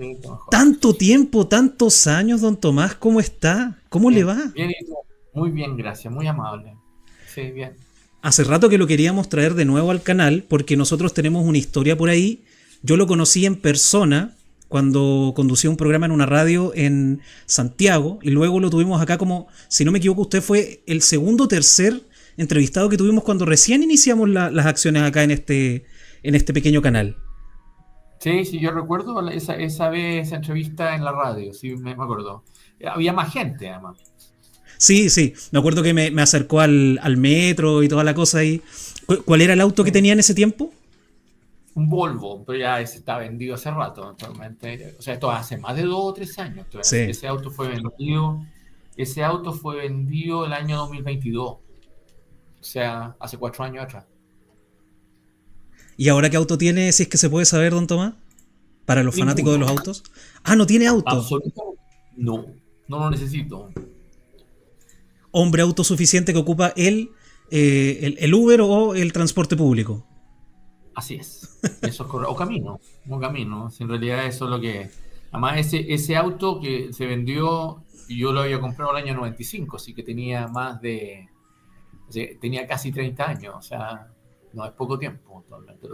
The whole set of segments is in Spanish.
mucho mejor. Tanto tiempo, tantos años, don Tomás, ¿cómo está? ¿Cómo le Bien, va? bien, y tú. Muy bien, gracias, muy amable. Sí, bien. Hace rato que lo queríamos traer de nuevo al canal porque nosotros tenemos una historia por ahí. Yo lo conocí en persona cuando conducía un programa en una radio en Santiago y luego lo tuvimos acá como, si no me equivoco, usted fue el segundo o tercer entrevistado que tuvimos cuando recién iniciamos las acciones acá en este pequeño canal. Sí, sí, yo recuerdo esa vez esa entrevista en la radio, sí, me acuerdo. Había más gente, además. Sí, sí, me acuerdo que me acercó al metro y toda la cosa ahí. ¿Cuál era el auto que Sí. tenía en ese tiempo? Un Volvo, pero ya ese está vendido hace rato, actualmente. O sea, esto hace más de 2 o 3 años. Sí. Ese auto fue vendido el año 2022. O sea, hace 4 años atrás. ¿Y ahora qué auto tiene, si es que se puede saber, don Tomás? Para los fanáticos de Ninguno. los autos. Ah, no tiene auto. Absolutamente no. No lo necesito. Hombre autosuficiente que ocupa el Uber o el transporte público. Así es. Eso es correcto. O camino. Si en realidad eso es lo que. Además, ese auto que se vendió, yo lo había comprado el año 95, así que tenía más de. O sea, tenía casi 30 años, o sea, no es poco tiempo actualmente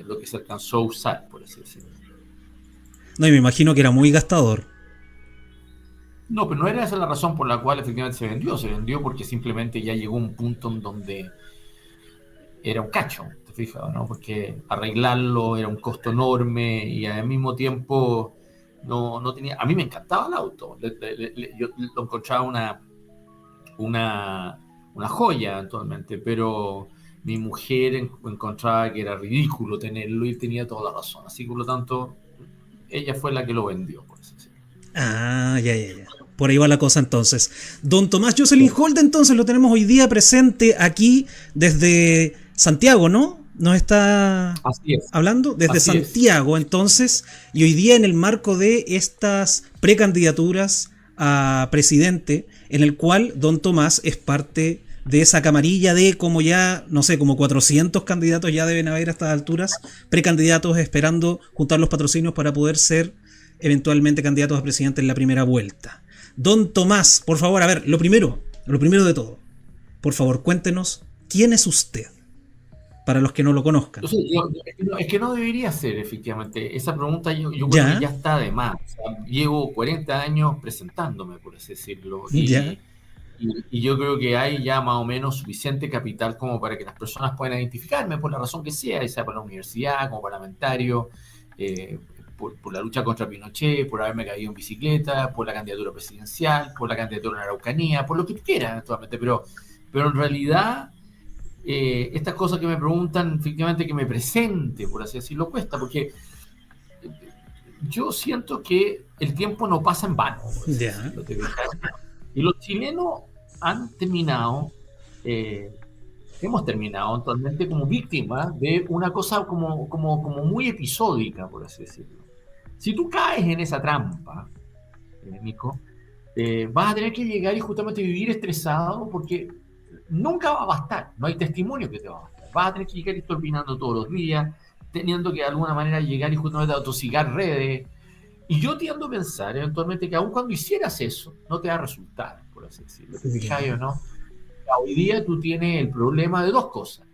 lo que se alcanzó a usar, por así decirlo. No, y me imagino que era muy gastador. No, pero no era esa la razón por la cual efectivamente se vendió porque simplemente ya llegó un punto en donde era un cacho, ¿te fijas, no? Porque arreglarlo era un costo enorme y al mismo tiempo no tenía. A mí me encantaba el auto, yo lo encontraba una, una joya actualmente, pero mi mujer encontraba que era ridículo tenerlo y tenía toda la razón. Así que por lo tanto, ella fue la que lo vendió, por así decirlo. Ah, ya, ya, ya. Por ahí va la cosa entonces. Don Tomás Sí. Jocelyn Holt, entonces lo tenemos hoy día presente aquí desde Santiago, ¿no? Nos está Así es, hablando desde así es. Santiago, entonces, y hoy día en el marco de estas precandidaturas a presidente, en el cual don Tomás es parte de esa camarilla de como ya, no sé, como 400 candidatos ya deben haber a estas alturas, precandidatos esperando juntar los patrocinios para poder ser eventualmente candidatos a presidente en la primera vuelta. Don Tomás, por favor, a ver, lo primero de todo, por favor, cuéntenos quién es usted, para los que no lo conozcan. Entonces, es que no debería ser, efectivamente. Esa pregunta yo creo que ¿Ya? ya está de más. O sea, llevo 40 años presentándome, por así decirlo, ¿Ya? y yo creo que hay ya más o menos suficiente capital como para que las personas puedan identificarme por la razón que sea para la universidad, como parlamentario, eh, por la lucha contra Pinochet, por haberme caído en bicicleta, por la candidatura presidencial, por la candidatura en Araucanía, por lo que tú quieras, actualmente. Pero en realidad estas cosas que me preguntan, efectivamente, que me presente, por así decirlo, cuesta, porque yo siento que el tiempo no pasa en vano, por así ¿Ya? decirlo. Y los chilenos han terminado, hemos terminado actualmente como víctimas de una cosa como muy episódica, por así decirlo. Si tú caes en esa trampa, Nico, vas a tener que llegar y justamente vivir estresado porque nunca va a bastar, no hay testimonio que te va a bastar. Vas a tener que llegar y estar opinando todos los días, teniendo que de alguna manera llegar y justamente autosigar redes. Y yo tiendo a pensar eventualmente que aun cuando hicieras eso, no te va a resultar, por así decirlo. ¿Te fijas o ¿Ya? no? Hoy día tú tienes el problema de dos cosas.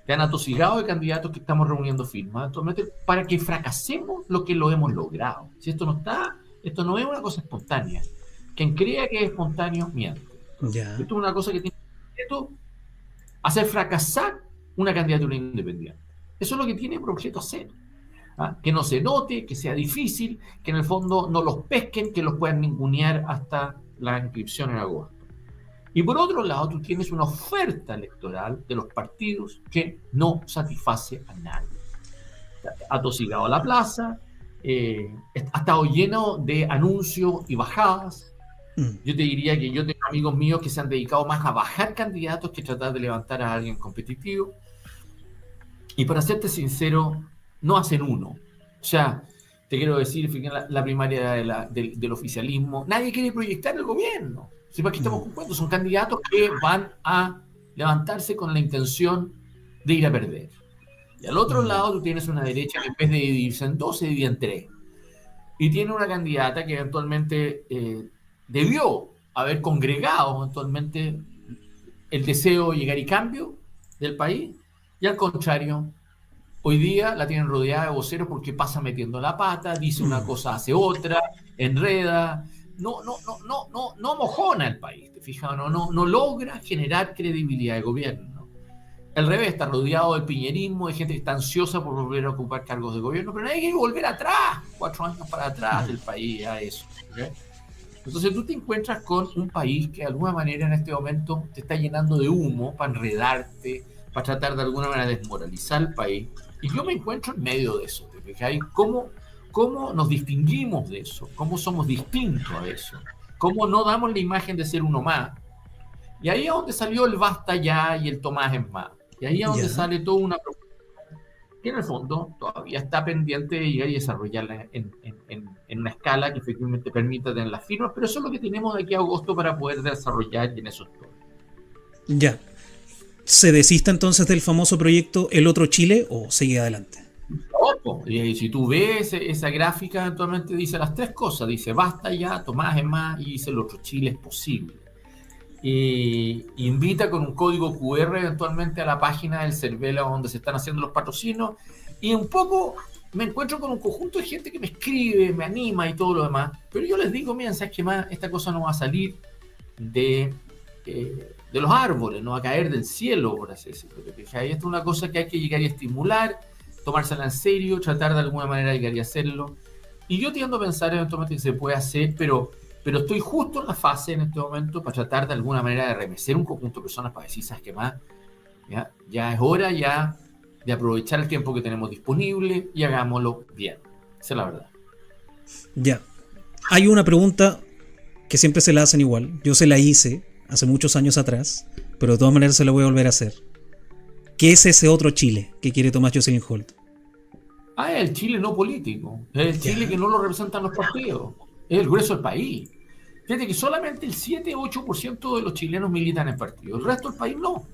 Te han atosigado de candidatos que estamos reuniendo firmas actualmente para que fracasemos lo que lo hemos logrado. Si esto no es una cosa espontánea. Quien crea que es espontáneo, miente. ¿Ya? Esto es una cosa que tiene objeto hacer fracasar una candidatura independiente. Eso es lo que tiene por objeto hacer. ¿Ah? Que no se note, que sea difícil, que en el fondo no los pesquen, que los puedan ningunear hasta la inscripción en agosto. Y por otro lado, tú tienes una oferta electoral de los partidos que no satisface a nadie. Ha tosigado la plaza, ha estado lleno de anuncios y bajadas. Mm. Yo te diría que yo tengo amigos míos que se han dedicado más a bajar candidatos que tratar de levantar a alguien competitivo. Y para serte sincero, no hacen uno. O sea, te quiero decir, la primaria del oficialismo, nadie quiere proyectar el gobierno. Si para qué estamos Mm. con cuentos, son candidatos que van a levantarse con la intención de ir a perder. Y al otro Mm. lado tú tienes una derecha que en vez de dividirse en dos, se divide en tres. y tiene una candidata que eventualmente debió haber congregado eventualmente el deseo de llegar y cambio del país, y al contrario, hoy día la tienen rodeada de voceros porque pasa metiendo la pata, dice una cosa, hace otra, enreda, no mojona el país, ¿te fijas? No logra generar credibilidad de gobierno. Al revés, está rodeado del piñerismo, de gente que está ansiosa por volver a ocupar cargos de gobierno, pero no hay que volver atrás, 4 años para atrás del país a eso. ¿Okay? Entonces tú te encuentras con un país que de alguna manera en este momento te está llenando de humo para enredarte, para tratar de alguna manera de desmoralizar el país. Y yo me encuentro en medio de eso. ¿Te fijas? ¿Cómo nos distinguimos de eso? ¿Cómo somos distintos a eso? ¿Cómo no damos la imagen de ser uno más? Y ahí es donde salió el basta ya y el Tomás es más. Y ahí es donde sale toda una propuesta que en el fondo todavía está pendiente de llegar y desarrollarla en una escala que efectivamente permita tener las firmas, pero eso es lo que tenemos de aquí a agosto para poder desarrollar y en eso estoy. Ya. ¿Se desista entonces del famoso proyecto El Otro Chile o sigue adelante? Y si tú ves esa gráfica, actualmente dice las tres cosas, dice basta ya, Tomás es más, y dice el otro Chile es posible. Y invita con un código QR eventualmente a la página del Cervela donde se están haciendo los patrocinios, y un poco me encuentro con un conjunto de gente que me escribe, me anima y todo lo demás, pero yo les digo, miren, ¿sabes qué más? Esta cosa no va a salir de los árboles, no va a caer del cielo, por así decirlo. Esto es una cosa que hay que llegar y estimular, tomársela en serio, tratar de alguna manera de llegar y hacerlo, y yo tiendo a pensar eventualmente que se puede hacer, pero estoy justo en la fase en este momento para tratar de alguna manera de remecer un conjunto de personas para decir, ¿sabes qué más? Ya es hora ya de aprovechar el tiempo que tenemos disponible y hagámoslo bien. Esa es la verdad. Ya. Hay una pregunta que siempre se la hacen igual. Yo se la hice hace muchos años atrás, pero de todas maneras se la voy a volver a hacer. ¿Qué es ese otro Chile que quiere Tomás Jocelyn Holt? Es el Chile no político. Es el Chile que no lo representan los partidos. Es el grueso del país. Fíjate que solamente el 7-8% de los chilenos militan en partidos. El resto del país no.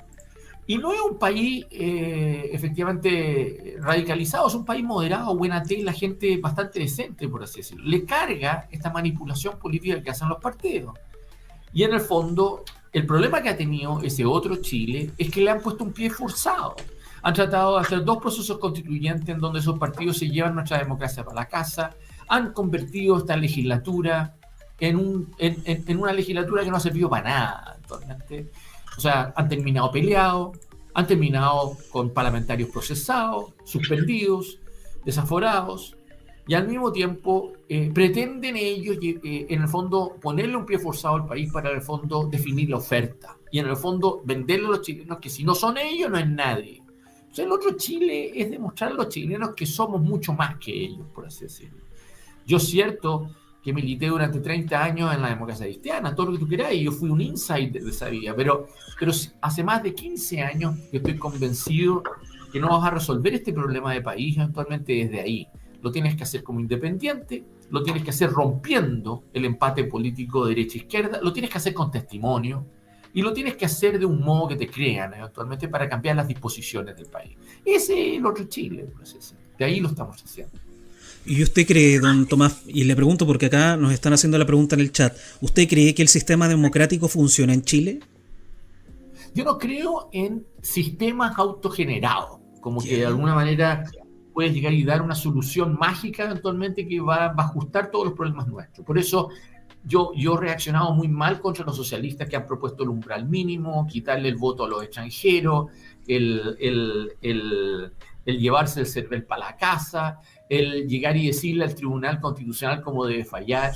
Y no es un país efectivamente radicalizado, es un país moderado, buena tela, gente bastante decente, por así decirlo. Le carga esta manipulación política que hacen los partidos. Y en el fondo, el problema que ha tenido ese otro Chile es que le han puesto un pie forzado. Han tratado de hacer 2 procesos constituyentes en donde esos partidos se llevan nuestra democracia para la casa. Han convertido esta legislatura en una legislatura que no ha servido para nada actualmente. O sea, han terminado peleados, han terminado con parlamentarios procesados, suspendidos, desaforados, y al mismo tiempo pretenden ellos, en el fondo, ponerle un pie forzado al país para, en el fondo, definir la oferta. Y en el fondo, venderle a los chilenos que si no son ellos, no es nadie. O sea, el otro Chile es demostrar a los chilenos que somos mucho más que ellos, por así decirlo. Yo es cierto que milité durante 30 años en la democracia cristiana, todo lo que tú quieras, y yo fui un insider de esa vida, pero hace más de 15 años que estoy convencido que no vas a resolver este problema de país actualmente desde ahí. Lo tienes que hacer como independiente, lo tienes que hacer rompiendo el empate político derecha-izquierda, lo tienes que hacer con testimonio, y lo tienes que hacer de un modo que te crean actualmente para cambiar las disposiciones del país. Ese es el otro Chile, por así decirlo. De ahí lo estamos haciendo. ¿Y usted cree, don Tomás, y le pregunto porque acá nos están haciendo la pregunta en el chat, ¿usted cree que el sistema democrático funciona en Chile? Yo no creo en sistemas autogenerados, como que de alguna manera puedes llegar y dar una solución mágica eventualmente que va a ajustar todos los problemas nuestros. Por eso yo he reaccionado muy mal contra los socialistas que han propuesto el umbral mínimo, quitarle el voto a los extranjeros, el llevarse el CERVEL para la casa, el llegar y decirle al Tribunal Constitucional cómo debe fallar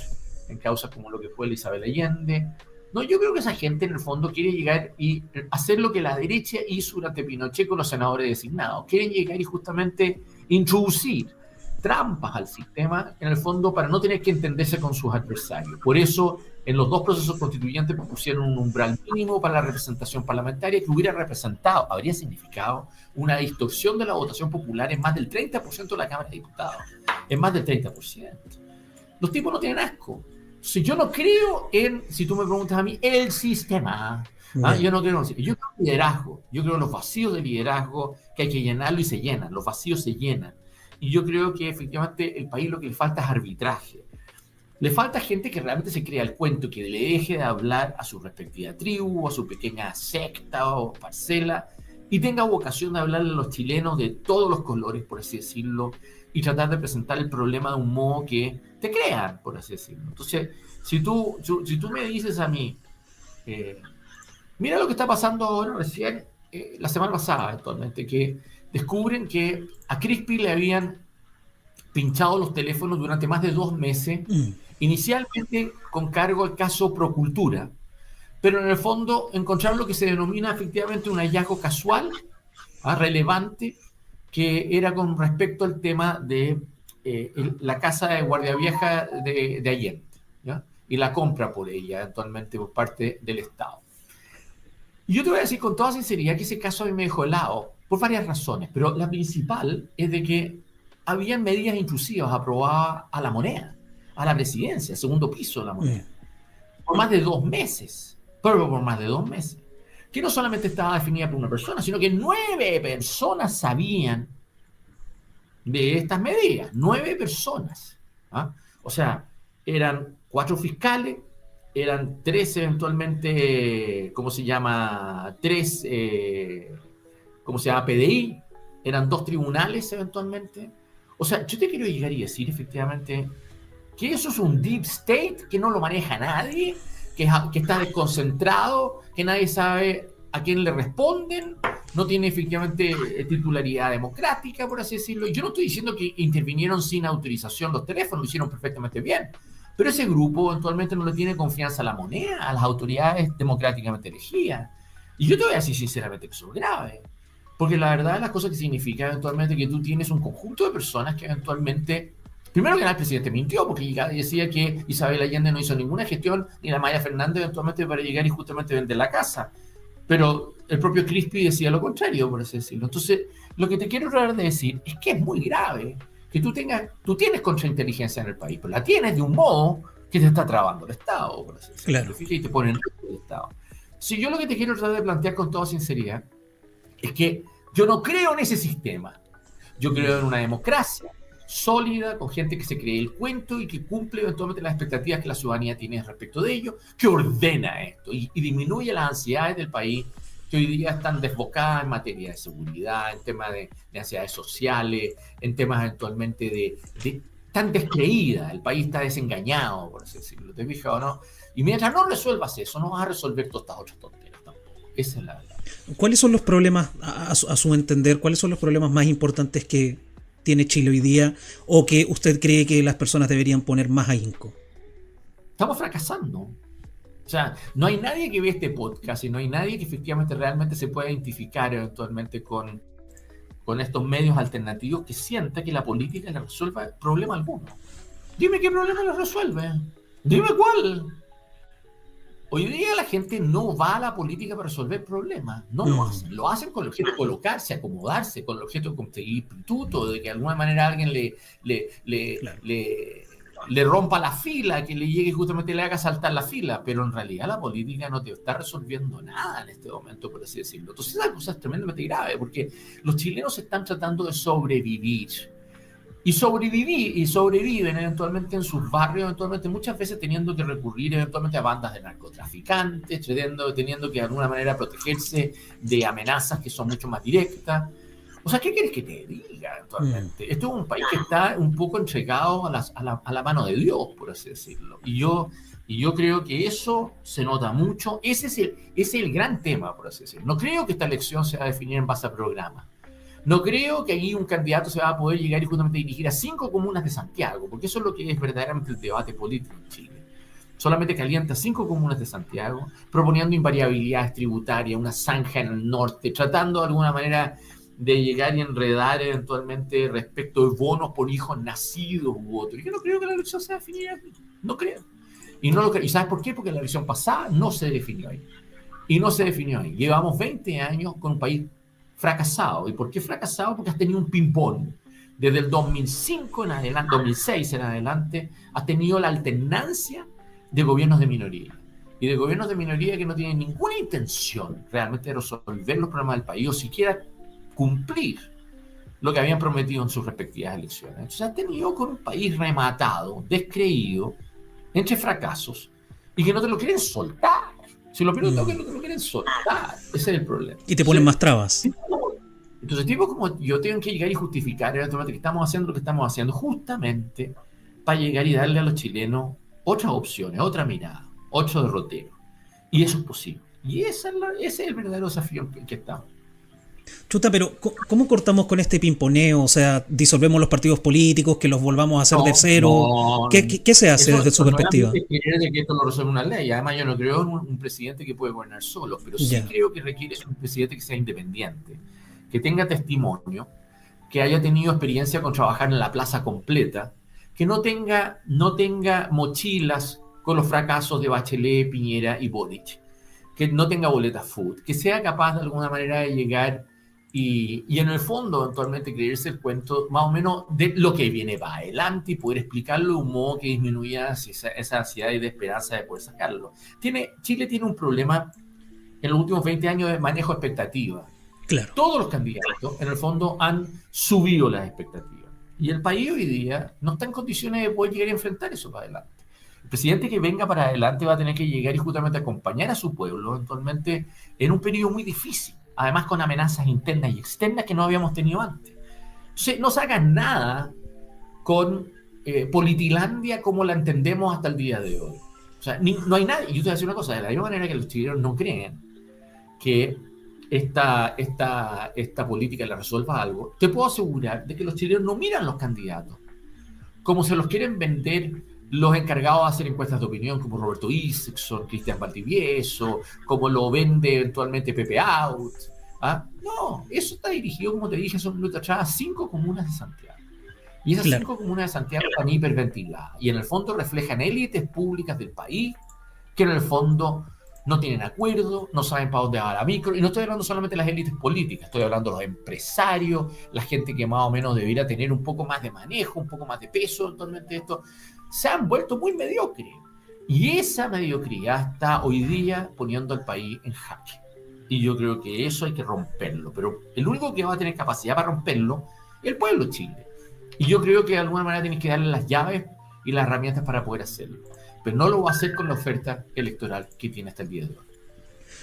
en causas como lo que fue el Isabel Allende. No, yo creo que esa gente en el fondo quiere llegar y hacer lo que la derecha hizo durante Pinochet con los senadores designados. Quieren llegar y justamente introducir trampas al sistema, en el fondo, para no tener que entenderse con sus adversarios. Por eso, en los 2 procesos constituyentes propusieron un umbral mínimo para la representación parlamentaria que hubiera representado, habría significado una distorsión de la votación popular en más del 30% de la Cámara de Diputados. En más del 30%. Los tipos no tienen asco. Si yo no creo en, si tú me preguntas a mí, el sistema, yo no creo en liderazgo. Yo creo en los vacíos de liderazgo que hay que llenarlo y se llenan. Los vacíos se llenan. y yo creo que efectivamente el país lo que le falta es arbitraje. Le falta gente que realmente se crea el cuento, que le deje de hablar a su respectiva tribu, a su pequeña secta o parcela, y tenga vocación de hablarle a los chilenos de todos los colores, por así decirlo, y tratar de presentar el problema de un modo que te crean, por así decirlo. Entonces, si tú me dices a mí, eh, mira lo que está pasando ahora recién, la semana pasada actualmente, que descubren que a Crispy le habían pinchado los teléfonos durante más de 2 meses, Mm, inicialmente con cargo al caso Procultura, pero en el fondo encontraron lo que se denomina efectivamente un hallazgo casual, relevante, que era con respecto al tema de la casa de Guardia Vieja de Allende, ¿ya? Y la compra por ella actualmente por parte del Estado. Y yo te voy a decir con toda sinceridad que ese caso a mí me dejó helado por varias razones, pero la principal es de que habían medidas intrusivas aprobadas a la moneda, a la presidencia, al segundo piso de la mm, moneda, por más de 2 meses, pero por más de 2 meses, que no solamente estaba definida por una persona, sino que 9 personas sabían de estas medidas, 9 personas. ¿Ah? O sea, eran 4 fiscales, eran 3 eventualmente, ¿cómo se llama? 3, ¿cómo se llama? PDI, eran 2 tribunales eventualmente. O sea, yo te quiero llegar y decir efectivamente que eso es un deep state, que no lo maneja nadie, que está desconcentrado, que nadie sabe a quién le responden, no tiene efectivamente titularidad democrática, por así decirlo. Y yo no estoy diciendo que intervinieron sin autorización los teléfonos, lo hicieron perfectamente bien. Pero ese grupo eventualmente no le tiene confianza a la moneda, a las autoridades democráticamente elegidas. Y yo te voy a decir sinceramente que eso es grave. Porque la verdad las cosas que significa eventualmente que tú tienes un conjunto de personas que eventualmente, primero que nada el presidente mintió, porque decía que Isabel Allende no hizo ninguna gestión, ni la Maya Fernández eventualmente para llegar y justamente vender la casa. Pero el propio Crispy decía lo contrario, por así decirlo. Entonces, lo que te quiero tratar de decir es que es muy grave que tú tienes contrainteligencia en el país, pero la tienes de un modo que te está trabando el Estado, por así decirlo. claro. Y te ponen el Estado. Si yo lo que te quiero tratar de plantear con toda sinceridad es que yo no creo en ese sistema. Yo creo en una democracia sólida, con gente que se cree el cuento y que cumple eventualmente las expectativas que la ciudadanía tiene respecto de ello, que ordena esto y disminuye las ansiedades del país que hoy día están desbocadas en materia de seguridad, en temas de ansiedades sociales, en temas eventualmente tan descreída, el país está desengañado, por así decirlo, ¿te fijas o no? Y mientras no resuelvas eso, no vas a resolver todas estas otras tonterías tampoco. Esa es la verdad. ¿Cuáles son los problemas, a su entender, cuáles son los problemas más importantes que tiene Chile hoy día o que usted cree que las personas deberían poner más ahínco? Estamos fracasando. O sea, no hay nadie que ve este podcast y no hay nadie que efectivamente realmente se pueda identificar eventualmente con estos medios alternativos que sienta que la política le resuelva problema alguno. Dime qué problema le resuelve. Dime cuál. Hoy día la gente no va a la política para resolver problemas, no lo hacen. Lo hacen con el objeto de colocarse, acomodarse, con el objeto de conseguir pituto, de que de alguna manera alguien le, le, Claro. le, le rompa la fila, que le llegue justamente le haga saltar la fila, pero en realidad la política no te está resolviendo nada en este momento, por así decirlo. Entonces esa cosa es tremendamente grave, porque los chilenos están tratando de sobrevivir. Y sobreviven eventualmente en sus barrios, eventualmente muchas veces teniendo que recurrir eventualmente a bandas de narcotraficantes, teniendo que de alguna manera protegerse de amenazas que son mucho más directas. O sea, ¿qué quieres que te diga eventualmente? Esto es un país que está un poco entregado a la mano de Dios, por así decirlo. Y yo creo que eso se nota mucho. Ese es el gran tema, por así decirlo. No creo que esta elección se va a definir en base a programas. No creo que allí un candidato se va a poder llegar y justamente dirigir a 5 comunas de Santiago, porque eso es lo que es verdaderamente el debate político en Chile. Solamente calienta 5 comunas de Santiago, proponiendo invariabilidades tributarias, una zanja en el norte, tratando de alguna manera de llegar y enredar eventualmente respecto de bonos por hijos nacidos u otros. Yo no creo que la elección se definiera ahí. No creo. Y no lo creo. ¿Y sabes por qué? Porque la elección pasada no se definió ahí. Y no se definió ahí. Llevamos 20 años con un país fracasado. ¿Y por qué fracasado? Porque has tenido un ping-pong. Desde el 2005 en adelante, 2006 en adelante, has tenido la alternancia de gobiernos de minoría. Y de gobiernos de minoría que no tienen ninguna intención realmente de resolver los problemas del país o siquiera cumplir lo que habían prometido en sus respectivas elecciones. Entonces has tenido con un país rematado, descreído, entre fracasos, y que no te lo quieren soltar. Si lo peor es que no te lo quieren soltar, ese es el problema. Y te ponen más trabas. Entonces, tipos como yo tengo que llegar y justificar eventualmente que estamos haciendo lo que estamos haciendo, justamente para llegar y darle a los chilenos otras opciones, otra mirada, otro derrotero. Y eso es posible. Y ese es el verdadero desafío en que estamos. Chuta, pero ¿cómo cortamos con este pimponeo? O sea, disolvemos los partidos políticos, que los volvamos a hacer de cero. ¿Qué se hace desde su perspectiva? No es creer que esto lo resuelve una ley. Además, yo no creo en un presidente que puede gobernar solo, pero sí creo que requiere un presidente que sea independiente, que tenga testimonio, que haya tenido experiencia con trabajar en la plaza completa, que no tenga mochilas con los fracasos de Bachelet, Piñera y Boric, que no tenga boletas food, que sea capaz de alguna manera de llegar y en el fondo eventualmente creerse el cuento más o menos de lo que viene para adelante y poder explicarlo de un modo que disminuya esa ansiedad y de esperanza de poder sacarlo. Chile tiene un problema en los últimos 20 años de manejo de expectativas. Claro. Todos los candidatos en el fondo han subido las expectativas y el país hoy día no está en condiciones de poder llegar a enfrentar eso para adelante. El presidente que venga para adelante va a tener que llegar y justamente acompañar a su pueblo eventualmente en un periodo muy difícil, además con amenazas internas y externas que no habíamos tenido antes. Entonces, no se haga nada con Politilandia como la entendemos hasta el día de hoy. O sea, no hay nadie, y yo te voy a decir una cosa, de la misma manera que los chilenos no creen que esta política la resuelva algo, te puedo asegurar de que los chilenos no miran los candidatos como se los quieren vender los encargados de hacer encuestas de opinión, como Roberto Isakson, Cristian Valdivieso, como lo vende eventualmente Pepe Out. ¿Ah? No, eso está dirigido, como te dije hace un minuto atrás, a 5 comunas de Santiago. Y esas 5 comunas de Santiago están hiperventiladas. Y en el fondo reflejan élites públicas del país que en el fondo no tienen acuerdo, no saben para dónde va la micro. Y no estoy hablando solamente de las élites políticas, estoy hablando de los empresarios, la gente que más o menos debería tener un poco más de manejo, un poco más de peso. Actualmente esto se han vuelto muy mediocres. Y esa mediocridad está hoy día poniendo al país en jaque. Y yo creo que eso hay que romperlo. Pero el único que va a tener capacidad para romperlo es el pueblo de Chile. Y yo creo que de alguna manera tienes que darle las llaves y las herramientas para poder hacerlo. Pero no lo va a hacer con la oferta electoral que tiene hasta el día de hoy.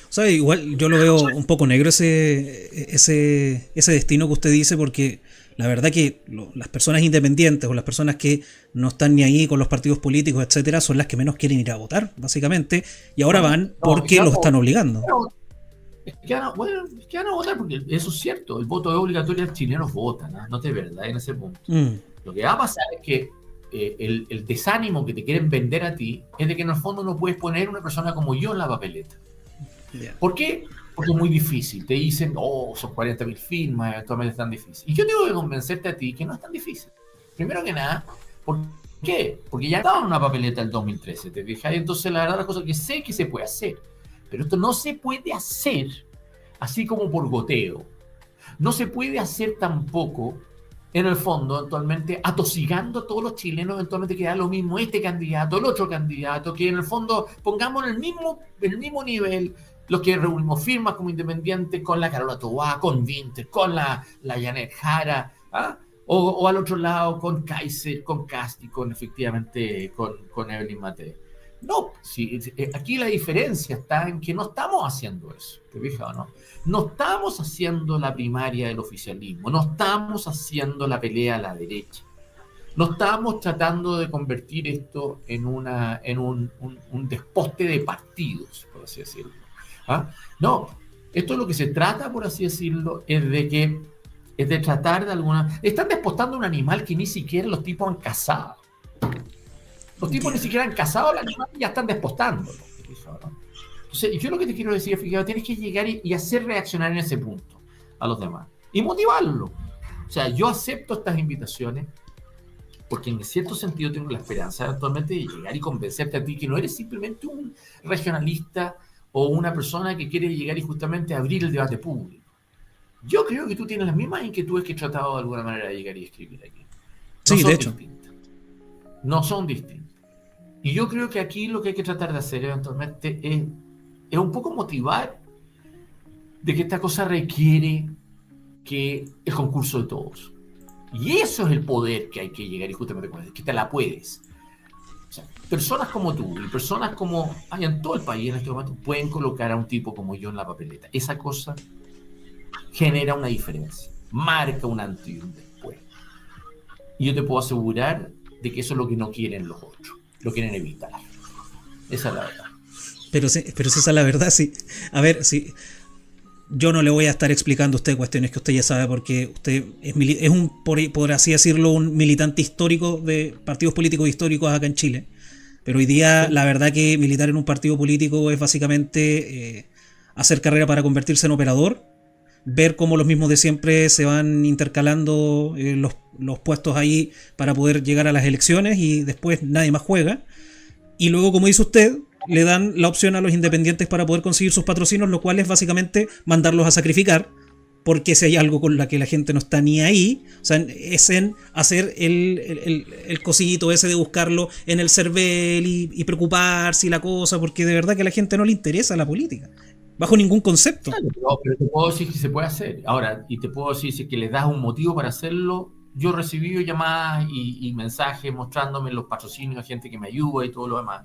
O sea, igual yo lo veo un poco negro ese destino que usted dice, porque la verdad que las personas independientes o las personas que no están ni ahí con los partidos políticos, etcétera, son las que menos quieren ir a votar, básicamente, y ahora van porque los están obligando. Es que van a votar porque eso es cierto, el voto es obligatorio, los chilenos votan, no te verdad en ese punto. Lo que va a pasar es que el desánimo que te quieren vender a ti es de que en el fondo no puedes poner una persona como yo en la papeleta. Yeah. ¿Por qué? Porque es muy difícil. Te dicen, son 40.000 firmas, eventualmente es tan difícil. Y yo tengo que convencerte a ti que no es tan difícil. Primero que nada, ¿por qué? Porque ya estaba en una papeleta el 2013, ¿te fijas? Entonces la verdad la cosa que sé que se puede hacer. Pero esto no se puede hacer así como por goteo. No se puede hacer tampoco, en el fondo, actualmente, atosigando a todos los chilenos, eventualmente que da lo mismo este candidato, el otro candidato, que en el fondo pongamos en el mismo nivel los que reunimos firmas como independientes con la Carola Tobá, con Winter, con la Janet Jara, ¿ah? O al otro lado con Kaiser, con Casti, efectivamente con Evelyn Matei. No, aquí la diferencia está en que no estamos haciendo eso, ¿te fijas o no? No estamos haciendo la primaria del oficialismo, no estamos haciendo la pelea a la derecha, no estamos tratando de convertir esto en un desposte de partidos, por así decirlo. ¿Ah? No, esto es lo que se trata, por así decirlo, es de tratar de alguna... Están despostando un animal que ni siquiera los tipos han cazado. Los tipos ni siquiera han cazado al animal y ya están despostándolo. Entonces, yo lo que te quiero decir, Figueroa, tienes que llegar y hacer reaccionar en ese punto a los demás. Y motivarlo. O sea, yo acepto estas invitaciones porque en cierto sentido tengo la esperanza actualmente de llegar y convencerte a ti que no eres simplemente un regionalista o una persona que quiere llegar y justamente abrir el debate público. Yo creo que tú tienes las mismas inquietudes que he tratado de alguna manera de llegar y escribir aquí. No sí, de hecho. No son distintas. Y yo creo que aquí lo que hay que tratar de hacer eventualmente es un poco motivar de que esta cosa requiere que el concurso de todos. Y eso es el poder que hay que llegar, y justamente con que te la puedes. O sea, personas como tú y personas como hay en todo el país en este momento pueden colocar a un tipo como yo en la papeleta. Esa cosa genera una diferencia, marca un antes y un después. Y yo te puedo asegurar de que eso es lo que no quieren los otros, lo quieren evitar. Esa es la verdad. Pero esa es la verdad, sí. A ver, sí. Yo no le voy a estar explicando a usted cuestiones que usted ya sabe, porque usted es un, por así decirlo, un militante histórico de partidos políticos históricos acá en Chile. Pero hoy día, la verdad que militar en un partido político es básicamente hacer carrera para convertirse en operador, ver cómo los mismos de siempre se van intercalando los puestos ahí para poder llegar a las elecciones y después nadie más juega. Y luego, como dice usted, le dan la opción a los independientes para poder conseguir sus patrocinios, lo cual es básicamente mandarlos a sacrificar, porque si hay algo con la que la gente no está ni ahí, o sea, es en hacer el cosito ese de buscarlo en el CERVEL y preocuparse y la cosa, porque de verdad que a la gente no le interesa la política, bajo ningún concepto. Claro, pero te puedo decir que se puede hacer. Ahora, y te puedo decir si que les das un motivo para hacerlo. Yo he recibido llamadas y mensajes mostrándome los patrocinios de gente que me ayuda y todo lo demás.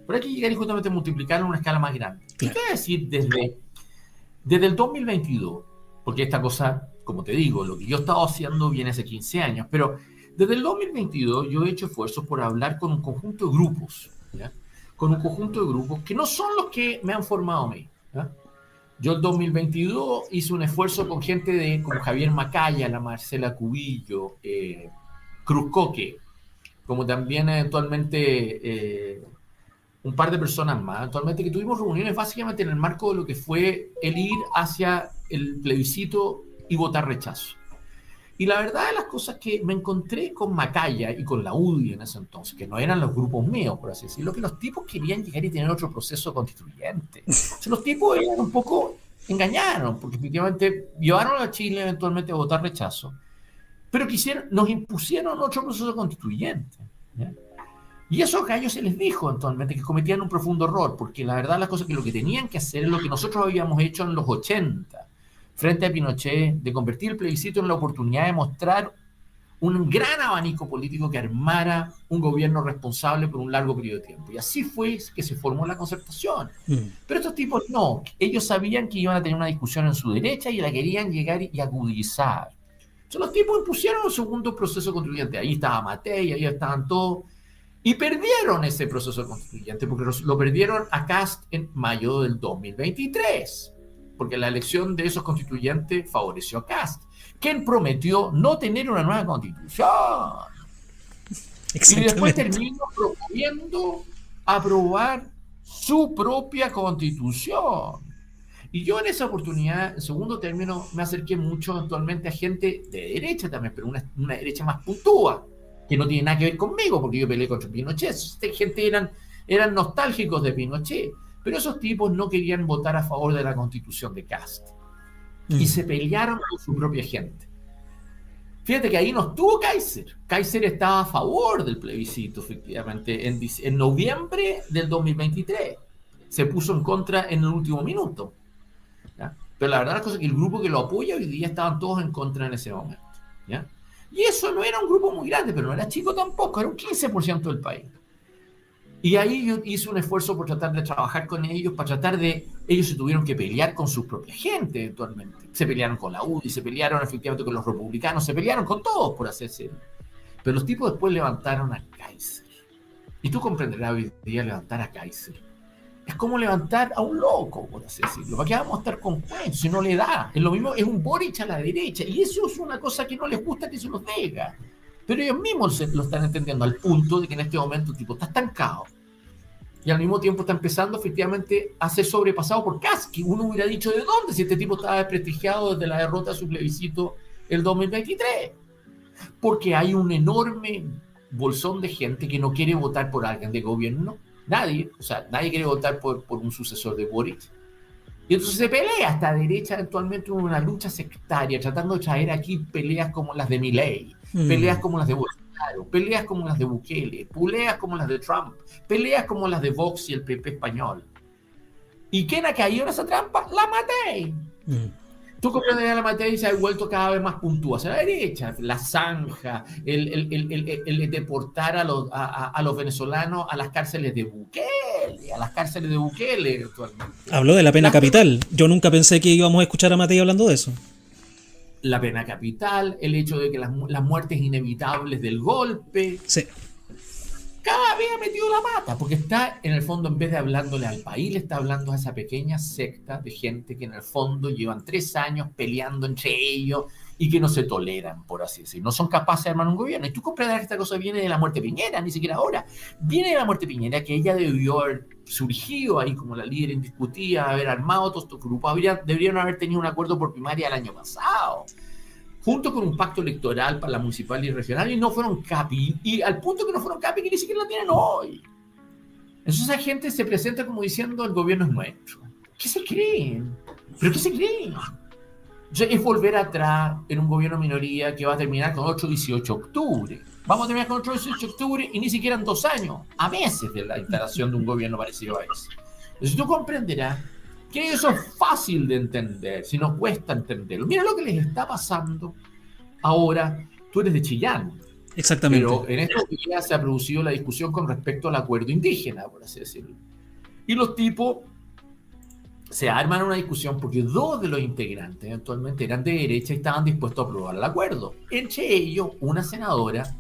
Pero hay que llegar y justamente multiplicarlo en una escala más grande. Claro. ¿Qué quiere decir desde el 2022? Porque esta cosa, como te digo, lo que yo he estado haciendo viene hace 15 años, pero desde el 2022 yo he hecho esfuerzos por hablar con un conjunto de grupos, ¿ya? Con un conjunto de grupos que no son los que me han formado a mí, ¿ya? Yo en 2022 hice un esfuerzo con gente como Javier Macaya, la Marcela Cubillo, Cruz Coque, como también eventualmente un par de personas más, actualmente, que tuvimos reuniones básicamente en el marco de lo que fue el ir hacia el plebiscito y votar rechazo. Y la verdad de las cosas que me encontré con Macaya y con la UDI en ese entonces, que no eran los grupos míos, por así decirlo, que los tipos querían llegar y tener otro proceso constituyente. O sea, los tipos eran un poco engañaron, porque efectivamente llevaron a Chile eventualmente a votar rechazo, pero nos impusieron otro proceso constituyente, ¿ya? Y esos gallos se les dijo eventualmente que cometían un profundo error, porque la verdad las cosas que lo que tenían que hacer es lo que nosotros habíamos hecho en los 80, frente a Pinochet, de convertir el plebiscito en la oportunidad de mostrar un gran abanico político que armara un gobierno responsable por un largo periodo de tiempo. Y así fue que se formó la Concertación. Pero estos tipos no, ellos sabían que iban a tener una discusión en su derecha y la querían llegar y agudizar. Entonces los tipos impusieron un segundo proceso constituyente. Ahí estaba Matei, ahí estaban todos. Y perdieron ese proceso constituyente, porque lo perdieron a Kast en mayo del 2023. Porque la elección de esos constituyentes favoreció a Kast, quien prometió no tener una nueva constitución. Y después terminó proponiendo aprobar su propia constitución. Y yo en esa oportunidad, en segundo término, me acerqué mucho actualmente a gente de derecha también, pero una derecha más puntúa, que no tiene nada que ver conmigo, porque yo peleé contra Pinochet. Esta gente eran nostálgicos de Pinochet, pero esos tipos no querían votar a favor de la constitución de Kast. Y se pelearon con su propia gente. Fíjate que ahí no estuvo Kaiser. Kaiser estaba a favor del plebiscito, efectivamente, en noviembre del 2023. Se puso en contra en el último minuto, ¿ya? Pero la verdad la cosa es que el grupo que lo apoya hoy día estaban todos en contra en ese momento, ¿ya? Y eso no era un grupo muy grande, pero no era chico tampoco, era un 15% del país. Y ahí yo hice un esfuerzo por tratar de trabajar con ellos, para tratar de... Ellos se tuvieron que pelear con su propia gente eventualmente. Se pelearon con la UDI, se pelearon efectivamente con los republicanos, se pelearon con todos, por hacerse. Pero los tipos después levantaron a Kaiser. Y tú comprenderás hoy día levantar a Kaiser. Es como levantar a un loco, por así decirlo. ¿Para qué vamos a estar con cuentos si no le da? Es lo mismo, es un Boric a la derecha. Y eso es una cosa que no les gusta que se los diga. Pero ellos mismos lo están entendiendo al punto de que en este momento el tipo está estancado. Y al mismo tiempo está empezando efectivamente a ser sobrepasado por Kast, que uno hubiera dicho de dónde si este tipo estaba desprestigiado desde la derrota de su plebiscito el 2023. Porque hay un enorme bolsón de gente que no quiere votar por alguien de gobierno. Nadie quiere votar por un sucesor de Boric. Y entonces se pelea esta derecha eventualmente en una lucha sectaria, tratando de traer aquí peleas como las de Milei, peleas como las de Bolsonaro, peleas como las de Bukele, peleas como las de Trump, peleas como las de Vox y el PP español. ¿Y quién ha caído en esa trampa? La Matei. Tú comprendes a la materia y se ha vuelto cada vez más puntual hacia la derecha, la zanja, el deportar a los venezolanos a las cárceles de Bukele, a las cárceles de Bukele actualmente. Habló de la pena Las penas, capital. Yo nunca pensé que íbamos a escuchar a Matei hablando de eso. la pena capital, el hecho de que las muertes inevitables del golpe, Sí, cada vez ha metido la pata, porque está en el fondo, en vez de hablándole al país, le está hablando a esa pequeña secta de gente que en el fondo llevan 3 años peleando entre ellos y que no se toleran, por así decirlo. No son capaces de armar un gobierno. Y tú comprenderás que esta cosa viene de la muerte de Piñera, ni siquiera ahora. Viene de la muerte de Piñera, que ella debió haber surgido ahí como la líder indiscutida, haber armado todos estos grupos, deberían haber tenido un acuerdo por primaria el año pasado, junto con un pacto electoral para la municipal y regional, y no fueron capi, y al punto que no fueron capi, que ni siquiera la tienen hoy. Entonces esa gente se presenta como diciendo el gobierno es nuestro. ¿Qué se creen? ¿Pero qué se creen? O sea, es volver atrás en un gobierno minoría que va a terminar con otro 18 de octubre. Vamos a terminar con otro 18 de octubre y ni siquiera en 2 años, a meses de la instalación de un gobierno parecido a ese. Entonces tú comprenderás que eso es fácil de entender, si no cuesta entenderlo. Mira lo que les está pasando ahora. Tú eres de Chillán, exactamente. pero en estos días se ha producido la discusión con respecto al acuerdo indígena, por así decirlo. Y los tipos se arman una discusión porque 2 de los integrantes actualmente eran de derecha y estaban dispuestos a aprobar el acuerdo. Entre ellos, una senadora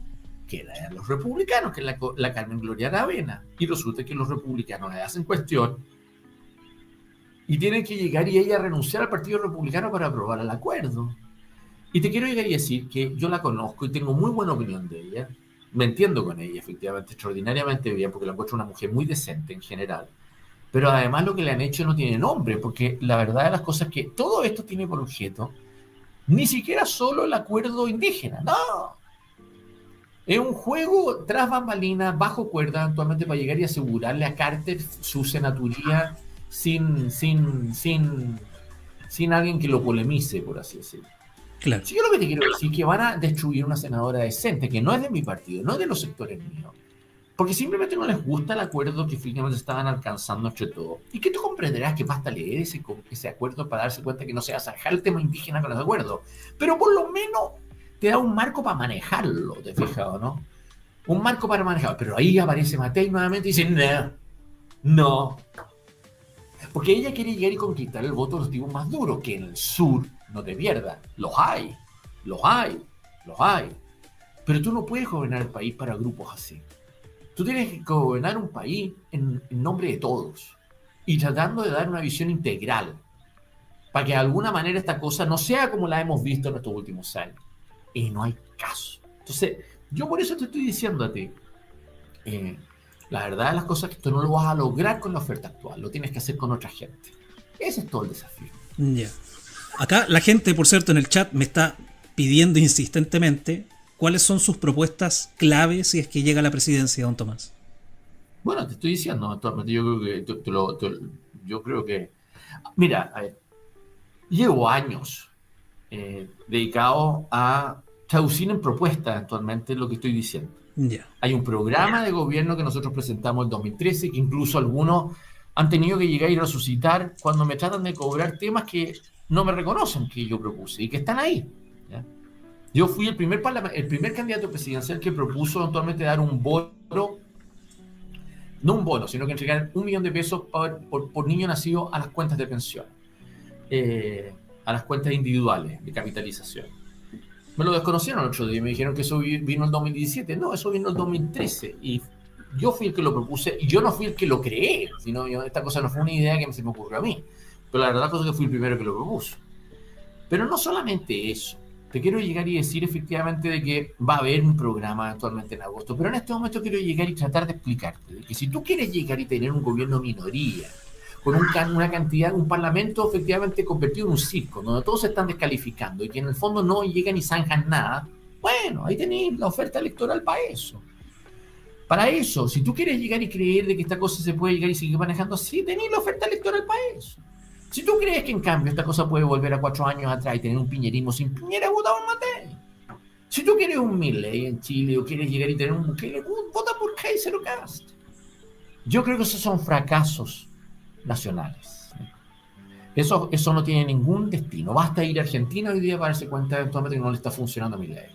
que era de los republicanos, que es la Carmen Gloria Aravena. Y resulta que los republicanos le hacen cuestión y tienen que llegar y ella renunciar al Partido Republicano para aprobar el acuerdo. Y te quiero llegar y decir que yo la conozco y tengo muy buena opinión de ella. Me entiendo con ella, efectivamente, extraordinariamente bien, porque la encuentro una mujer muy decente en general. Pero además lo que le han hecho no tiene nombre, porque la verdad de las cosas es que todo esto tiene por objeto ni siquiera solo el acuerdo indígena, no. Es un juego tras bambalinas, bajo cuerda, actualmente para llegar y asegurarle a Carter su senaturía sin alguien que lo polemice, por así decirlo. Claro. Si yo lo que te quiero decir es que van a destruir una senadora decente, que no es de mi partido, no es de los sectores míos, porque simplemente no les gusta el acuerdo que finalmente estaban alcanzando entre todos. Y que tú comprenderás que basta leer ese acuerdo para darse cuenta que no se va a zanjar el tema indígena con ese acuerdo. Pero por lo menos te da un marco para manejarlo, ¿te has fijado, no? Un marco para manejarlo. Pero ahí aparece Matei nuevamente y dice, no, no. Porque ella quiere llegar y conquistar el voto de los tipos más duros, que en el sur, no te pierdas, los hay, los hay, los hay. Pero tú no puedes gobernar el país para grupos así. Tú tienes que gobernar un país en nombre de todos y tratando de dar una visión integral para que de alguna manera esta cosa no sea como la hemos visto en estos últimos años. Y no hay caso. Entonces, yo por eso te estoy diciendo a ti, la verdad de las cosas es que tú no lo vas a lograr con la oferta actual, lo tienes que hacer con otra gente. Ese es todo el desafío. Ya. Acá la gente, por cierto, en el chat me está pidiendo insistentemente cuáles son sus propuestas clave si es que llega a la presidencia, don Tomás. Bueno, te estoy diciendo, actualmente yo creo que yo creo que mira, llevo años dedicado a traducir en propuestas actualmente lo que estoy diciendo. Ya. Hay un programa de gobierno que nosotros presentamos en 2013 que incluso algunos han tenido que llegar y resucitar cuando me tratan de cobrar temas que no me reconocen que yo propuse y que están ahí, ¿ya? Yo fui el primer candidato presidencial que propuso actualmente dar un bono, no un bono, sino que entregar 1 millón de pesos por niño nacido a las cuentas de pensión, a las cuentas individuales de capitalización. Me lo desconocieron el otro día, me dijeron que eso vino en 2017. No, eso vino en 2013. Y yo fui el que lo propuse, y yo no fui el que lo creé, sino esta cosa no fue una idea que se me ocurrió a mí. Pero la verdad es que fui el primero que lo propuso. Pero no solamente eso. Te quiero llegar y decir efectivamente de que va a haber un programa actualmente en agosto, pero en este momento quiero llegar y tratar de explicarte de que si tú quieres llegar y tener un gobierno minoría, con una cantidad, un parlamento efectivamente convertido en un circo, donde todos se están descalificando y que en el fondo no llegan ni zanjan nada, bueno, ahí tenéis la oferta electoral para eso. Para eso, si tú quieres llegar y creer de que esta cosa se puede llegar y seguir manejando así, tenéis la oferta electoral para eso. Si tú crees que en cambio esta cosa puede volver a 4 años atrás y tener un piñerismo sin Piñera, vota por Matei. Si tú quieres un Milei en Chile o quieres llegar y tener un Bukele, vota por Kaiser o Cast. Yo creo que esos son fracasos nacionales. Eso no tiene ningún destino. Basta ir a Argentina hoy día para darse cuenta eventualmente que no le está funcionando a Milei.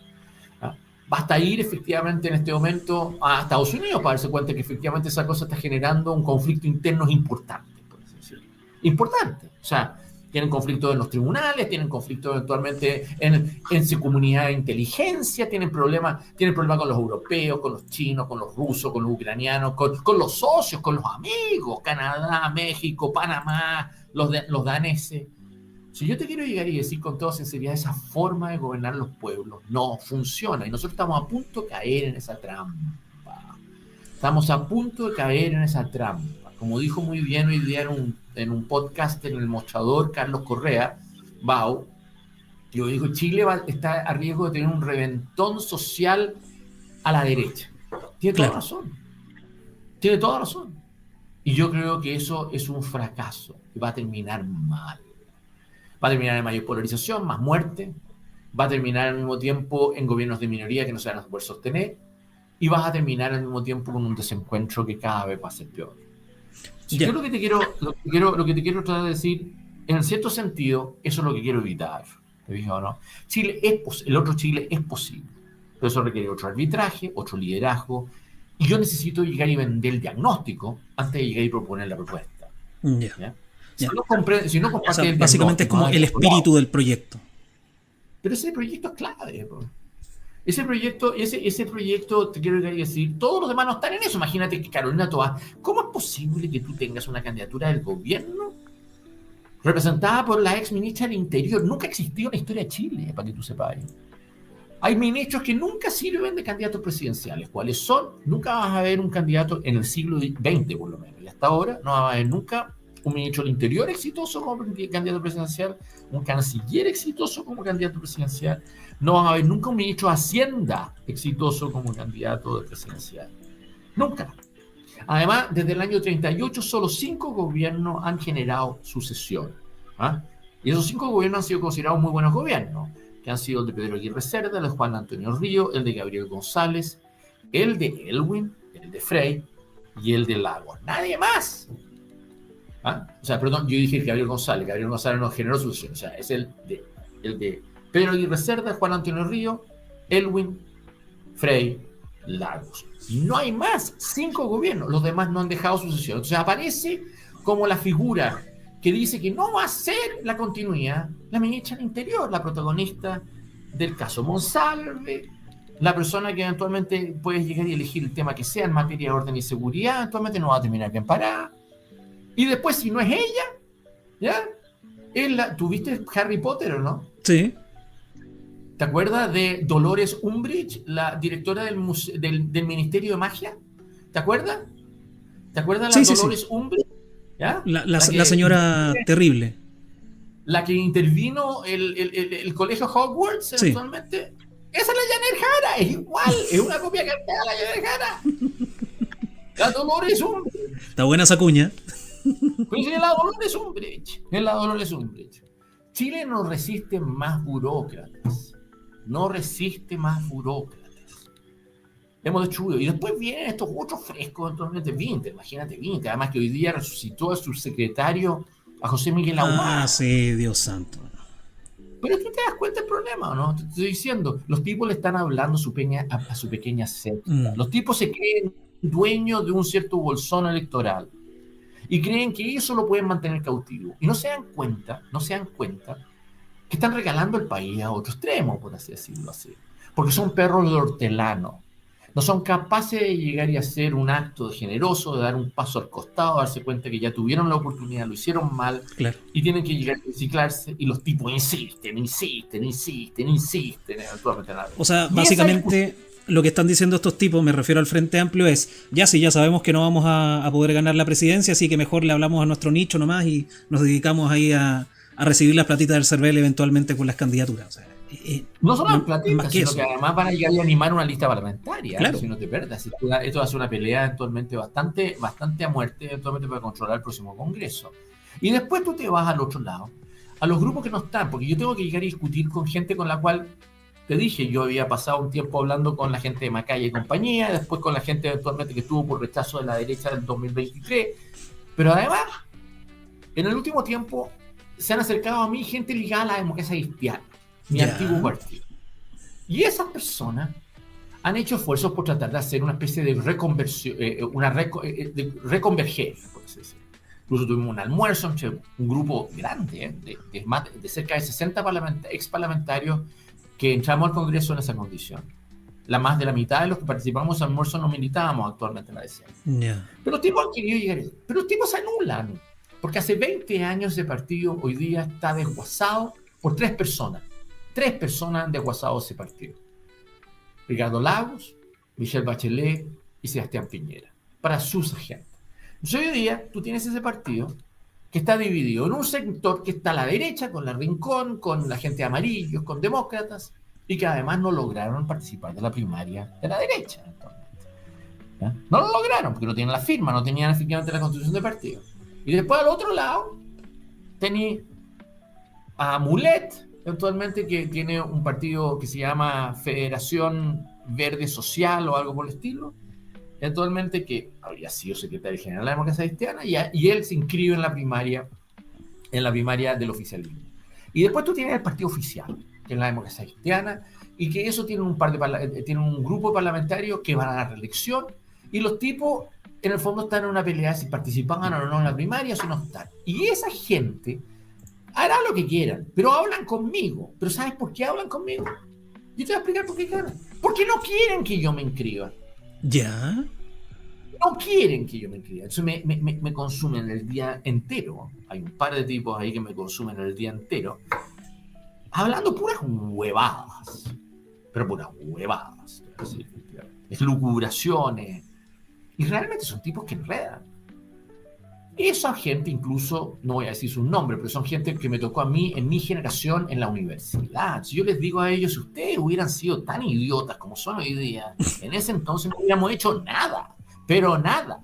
¿Ah? Basta ir efectivamente en este momento a Estados Unidos para darse cuenta que efectivamente esa cosa está generando un conflicto interno importante, por así decirlo. Importante. O sea, tienen conflictos en los tribunales, tienen conflictos eventualmente en su comunidad de inteligencia, tienen problemas con los europeos, con los chinos, con los rusos, con los ucranianos, con los socios, con los amigos, Canadá, México, Panamá, los daneses. Si yo te quiero llegar y decir con toda sinceridad, esa forma de gobernar los pueblos no funciona. Y nosotros estamos a punto de caer en esa trampa. Estamos a punto de caer en esa trampa. Como dijo muy bien hoy día en un podcast en El Mostrador, Carlos Correa, Bau, que dijo, Chile está a riesgo de tener un reventón social a la derecha. Tiene toda razón. Tiene toda razón. Y yo creo que eso es un fracaso. Y va a terminar mal. Va a terminar en mayor polarización, más muerte. Va a terminar al mismo tiempo en gobiernos de minoría que no se van a poder sostener. Y vas a terminar al mismo tiempo con un desencuentro que cada vez va a ser peor. Yo lo que te quiero tratar de decir, en cierto sentido, eso es lo que quiero evitar. ¿Te dije o no? El otro Chile es posible. Pero eso requiere otro arbitraje, otro liderazgo. Y yo necesito llegar y vender el diagnóstico antes de llegar y proponer la propuesta. ¿Ya? Si no comparte o sea, básicamente es como el espíritu del proyecto. Pero ese proyecto es clave, bro. Ese proyecto, te quiero decir, todos los demás no están en eso. Imagínate que Carolina Toá, ¿cómo es posible que tú tengas una candidatura del gobierno representada por la ex ministra del Interior? Nunca existió en la historia de Chile, para que tú sepas. Hay ministros que nunca sirven de candidatos presidenciales. ¿Cuáles son? Nunca vas a ver un candidato en el siglo XX, por lo menos. Y hasta ahora no vas a ver nunca un ministro del Interior exitoso como candidato presidencial, un canciller exitoso como candidato presidencial. No van a ver nunca un ministro de Hacienda exitoso como candidato presidencial. Nunca. Además, desde el año 38, solo 5 gobiernos han generado sucesión. ¿Ah? Y esos 5 gobiernos han sido considerados muy buenos gobiernos, que han sido el de Pedro Aguirre Cerda, el de Juan Antonio Río, el de Gabriel González, el de Elwin, el de Frey y el de Lagos. ¡Nadie más! ¿Ah? O sea, perdón, yo dije Gabriel González no generó sucesión. O sea, es el de Pedro Aguirre Cerda, Juan Antonio Río, Elwin, Frey, Lagos. No hay más, 5 gobiernos. Los demás no han dejado sucesión. O sea, aparece como la figura que dice que no va a ser la continuidad la ministra del Interior, la protagonista del caso Monsalve, la persona que eventualmente puede llegar y elegir el tema que sea en materia de orden y seguridad, eventualmente no va a terminar bien parada. Y después, si no es ella, ¿ya? ¿Tú viste Harry Potter o no? Sí. ¿Te acuerdas de Dolores Umbridge, la directora del Ministerio de Magia? ¿Te acuerdas? ¿Te acuerdas de la Dolores Umbridge? ¿Ya? La señora terrible. La que intervino el colegio Hogwarts eventualmente. Esa es la Janet Jara, es igual, es una copia cargada de la Janet Jara. La Dolores Umbridge. Está buena esa cuña. Pues es la Dolores Umbridge. Chile no resiste más burócratas. No resiste más burócratas. Hemos destruido. Y después vienen estos otros frescos, eventualmente 20, imagínate 20. Además que hoy día resucitó a su secretario, a José Miguel Ahumada. Ah, sí, Dios santo. Pero tú te das cuenta del problema, ¿o no? Te estoy diciendo, los tipos le están hablando a su pequeña secta. Los tipos se creen dueños de un cierto bolsón electoral y creen que eso lo pueden mantener cautivo. Y no se dan cuenta que están regalando el país a otro extremo, por así decirlo así. Porque son perros de hortelano. No son capaces de llegar y hacer un acto generoso, de dar un paso al costado, darse cuenta que ya tuvieron la oportunidad, lo hicieron mal, claro, y tienen que llegar a reciclarse, y los tipos insisten. O sea, básicamente lo que están diciendo estos tipos, me refiero al Frente Amplio, es, ya sabemos que no vamos a poder ganar la presidencia, así que mejor le hablamos a nuestro nicho nomás y nos dedicamos ahí a recibir las platitas del CERVEL eventualmente con las candidaturas. O sea, no solo las platitas, sino que además van a llegar a animar una lista parlamentaria, claro. Si no te pierdas. Esto va a ser una pelea actualmente bastante a muerte, eventualmente para controlar el próximo Congreso. Y después tú te vas al otro lado, a los grupos que no están, porque yo tengo que llegar y discutir con gente con la cual, te dije, yo había pasado un tiempo hablando con la gente de Macaya y compañía, después con la gente eventualmente que estuvo por rechazo de la derecha del 2023, pero además, en el último tiempo, se han acercado a mí gente ligada a la democracia cristiana, mi Ya. antiguo partido. Y esas personas han hecho esfuerzos por tratar de hacer una especie de reconversión, de reconverger, por así decirlo. Incluso tuvimos un almuerzo entre un grupo grande, de cerca de 60 ex parlamentarios que entramos al Congreso en esa condición. Más de la mitad de los que participamos en el almuerzo no militábamos actualmente en la DC. Ya. Pero los tipos han querido llegar, pero los tipos se anulan, porque hace 20 años ese partido hoy día está desguazado por 3 personas. 3 personas han desguazado ese partido: Ricardo Lagos, Michelle Bachelet y Sebastián Piñera, para sus agentes. Entonces hoy día tú tienes ese partido que está dividido en un sector que está a la derecha, con la Rincón, con la gente de amarillos, con demócratas, y que además no lograron participar de la primaria de la derecha. ¿Ya? No lo lograron porque no tenían la firma, no tenían efectivamente la constitución de partido. Y después al otro lado tenía a Mulet, eventualmente, que tiene un partido que se llama Federación Verde Social o algo por el estilo, eventualmente, que había sido secretario general de la democracia cristiana, y él se inscribe en la primaria del oficialismo. Y después tú tienes el partido oficial, que es la democracia cristiana, y que eso tiene un grupo de parlamentarios que van a la reelección, y los tipos en el fondo están en una pelea si participan o no en la primaria o no están. Y esa gente hará lo que quieran, pero hablan conmigo. ¿Pero sabes por qué hablan conmigo? Yo te voy a explicar por qué quieren. Porque no quieren que yo me inscriba. Ya. No quieren que yo me inscriba. Entonces me consumen el día entero. Hay un par de tipos ahí que me consumen el día entero, hablando puras huevadas. Pero puras huevadas. Elucubraciones. Y realmente son tipos que enredan. Esa gente, incluso, no voy a decir su nombre, pero son gente que me tocó a mí en mi generación en la universidad. Si yo les digo a ellos, si ustedes hubieran sido tan idiotas como son hoy día, en ese entonces no hubiéramos hecho nada, pero nada,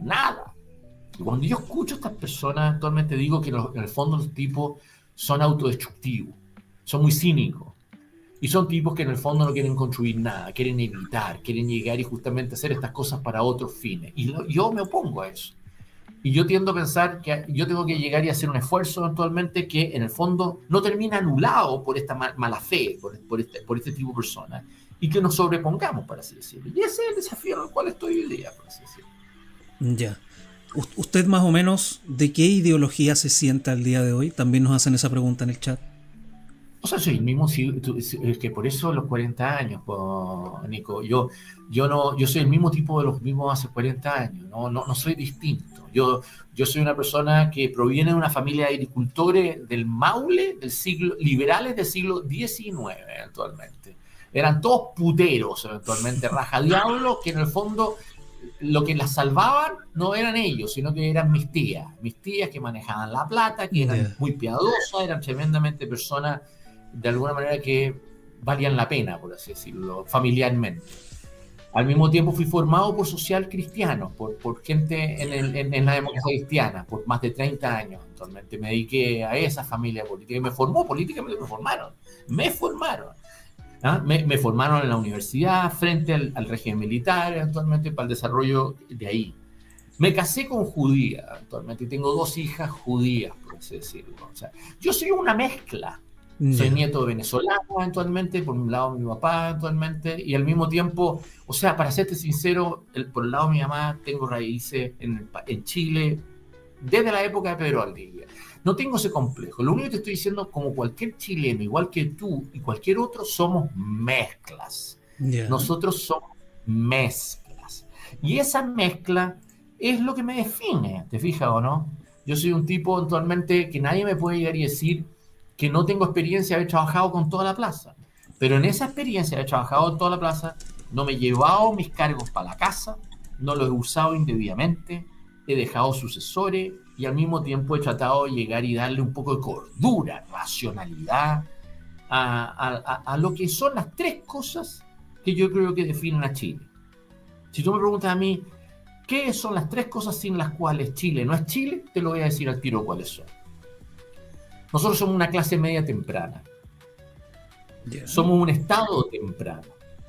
nada. Y cuando yo escucho a estas personas, actualmente digo que en el fondo los tipos son autodestructivos, son muy cínicos. Y son tipos que en el fondo no quieren construir nada, quieren evitar, quieren llegar y justamente hacer estas cosas para otros fines. Y yo me opongo a eso. Y yo tiendo a pensar que yo tengo que llegar y hacer un esfuerzo eventualmente que en el fondo no termina anulado por esta mala fe, por este tipo de personas, y que nos sobrepongamos, por así decirlo. Y ese es el desafío en el cual estoy hoy día, por así decirlo. Ya. ¿Usted más o menos de qué ideología se sienta el día de hoy? También nos hacen esa pregunta en el chat. O sea, soy el mismo, es que por eso los 40 años, Nico, yo soy el mismo tipo de los mismos hace 40 años, no soy distinto. Yo soy una persona que proviene de una familia de agricultores del Maule, liberales del siglo XIX, eventualmente. Eran todos puteros, eventualmente, rajadiablos, que en el fondo lo que las salvaban no eran ellos, sino que eran mis tías que manejaban la plata, que eran muy piadosas, eran tremendamente personas de alguna manera que valían la pena, por así decirlo, familiarmente. Al mismo tiempo fui formado por social cristianos, por gente en la democracia cristiana, por más de 30 años. Actualmente me dediqué a esa familia política y me formó políticamente, me formaron. ¿Ah? Me formaron en la universidad frente al régimen militar, actualmente para el desarrollo de ahí. Me casé con judía actualmente y tengo 2 hijas judías, por así decirlo. O sea, yo soy una mezcla. Soy nieto de venezolano eventualmente, por un lado mi papá eventualmente, y al mismo tiempo, o sea, para serte sincero, por el lado de mi mamá tengo raíces en Chile desde la época de Pedro Valdivia. No tengo ese complejo. Lo único que te estoy diciendo, como cualquier chileno, igual que tú y cualquier otro, somos mezclas. Nosotros somos mezclas. Y esa mezcla es lo que me define, ¿te fijas o no? Yo soy un tipo actualmente que nadie me puede llegar y decir que no tengo experiencia de haber trabajado con toda la plaza. Pero en esa experiencia de haber trabajado en toda la plaza, no me he llevado mis cargos para la casa, no los he usado indebidamente, he dejado sucesores y al mismo tiempo he tratado de llegar y darle un poco de cordura, racionalidad a lo que son las 3 cosas que yo creo que definen a Chile. Si tú me preguntas a mí, ¿qué son las 3 cosas sin las cuales Chile no es Chile? Te lo voy a decir al tiro cuáles son. Nosotros somos una clase media temprana. Somos un estado temprano.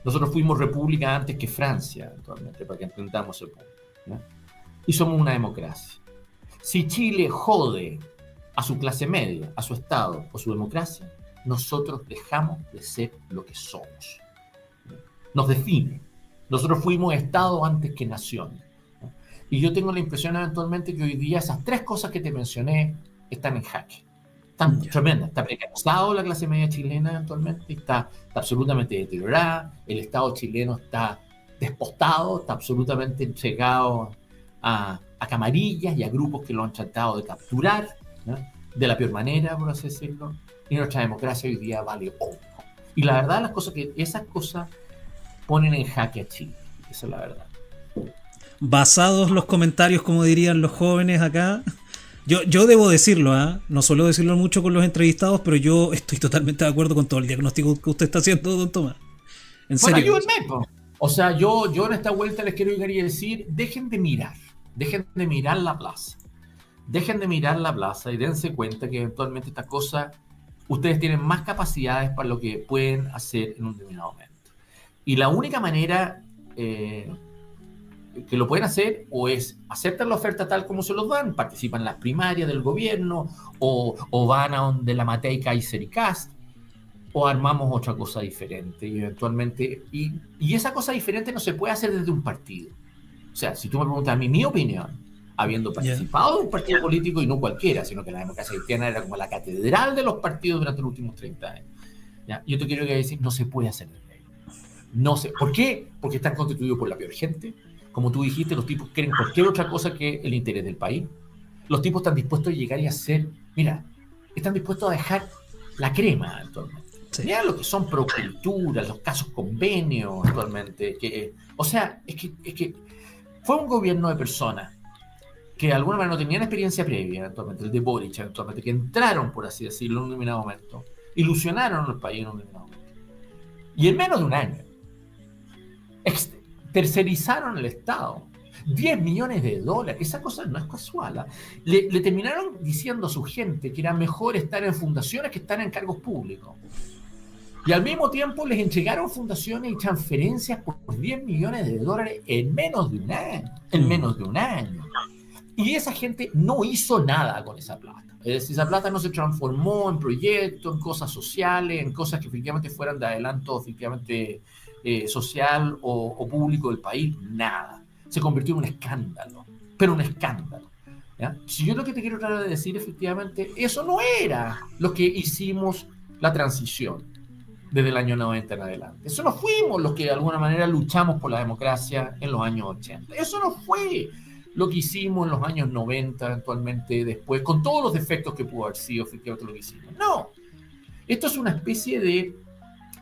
Nosotros fuimos república antes que Francia, actualmente, para que entendamos el punto, ¿no? Y somos una democracia. Si Chile jode a su clase media, a su Estado o su democracia, nosotros dejamos de ser lo que somos. Nos define. Nosotros fuimos Estado antes que nación. Y yo tengo la impresión eventualmente que hoy día esas tres cosas que te mencioné están en jaque. Están tremendas. Está precarizado la clase media chilena eventualmente, está absolutamente deteriorada, el Estado chileno está despostado, está absolutamente entregado a camarillas y a grupos que lo han tratado de capturar, ¿no? De la peor manera, por así decirlo, y nuestra democracia hoy día vale poco. Y la verdad, esas cosas ponen en jaque a Chile. Esa es la verdad. Basados los comentarios, como dirían los jóvenes acá, yo debo decirlo, no suelo decirlo mucho con los entrevistados, pero yo estoy totalmente de acuerdo con todo el diagnóstico que usted está haciendo, don Tomás. En serio. Ayúdenme, po. O sea, yo en esta vuelta les quiero decir, dejen de mirar la plaza. Dejen de mirar la plaza y dense cuenta que eventualmente estas cosas, ustedes tienen más capacidades para lo que pueden hacer en un determinado momento. Y la única manera que lo pueden hacer o es aceptar la oferta tal como se los dan, participan en las primarias del gobierno o van a donde la Matei, Kaiser y Kast, o armamos otra cosa diferente y eventualmente y esa cosa diferente no se puede hacer desde un partido. O sea, si tú me preguntas a mí mi opinión, habiendo participado de un partido político y no cualquiera, sino que la democracia cristiana era como la catedral de los partidos durante los últimos 30 años. ¿Ya? Yo te quiero decir, no se puede hacer desde ahí. No sé. ¿Por qué? Porque están constituidos por la peor gente. Como tú dijiste, los tipos quieren cualquier otra cosa que el interés del país. Los tipos están dispuestos a llegar y hacer, mira, están dispuestos a dejar la crema actualmente. Sí. Mira lo que son proculturas, los casos convenios actualmente. O sea, es que fue un gobierno de personas que de alguna manera no tenían experiencia previa, actualmente, el de Boric, actualmente, que entraron, por así decirlo, en un determinado momento, ilusionaron al país en un determinado momento. Y en menos de un año, tercerizaron el Estado. 10 millones de dólares, esa cosa no es casual. Le terminaron diciendo a su gente que era mejor estar en fundaciones que estar en cargos públicos. Y al mismo tiempo les entregaron fundaciones y transferencias por 10 millones de dólares en menos de un año. En menos de un año. Y esa gente no hizo nada con esa plata. Es decir, esa plata no se transformó en proyectos, en cosas sociales, en cosas que efectivamente fueran de adelanto efectivamente social o público del país. Nada. Se convirtió en un escándalo. Pero un escándalo. ¿Ya? Si yo lo que te quiero tratar de decir, efectivamente, eso no era lo que hicimos la transición desde el año 90 en adelante. Eso no fuimos los que de alguna manera luchamos por la democracia en los años 80. Eso no fue lo que hicimos en los años 90, eventualmente después, con todos los defectos que pudo haber sido efectivamente lo que hicimos. No. Esto es una especie de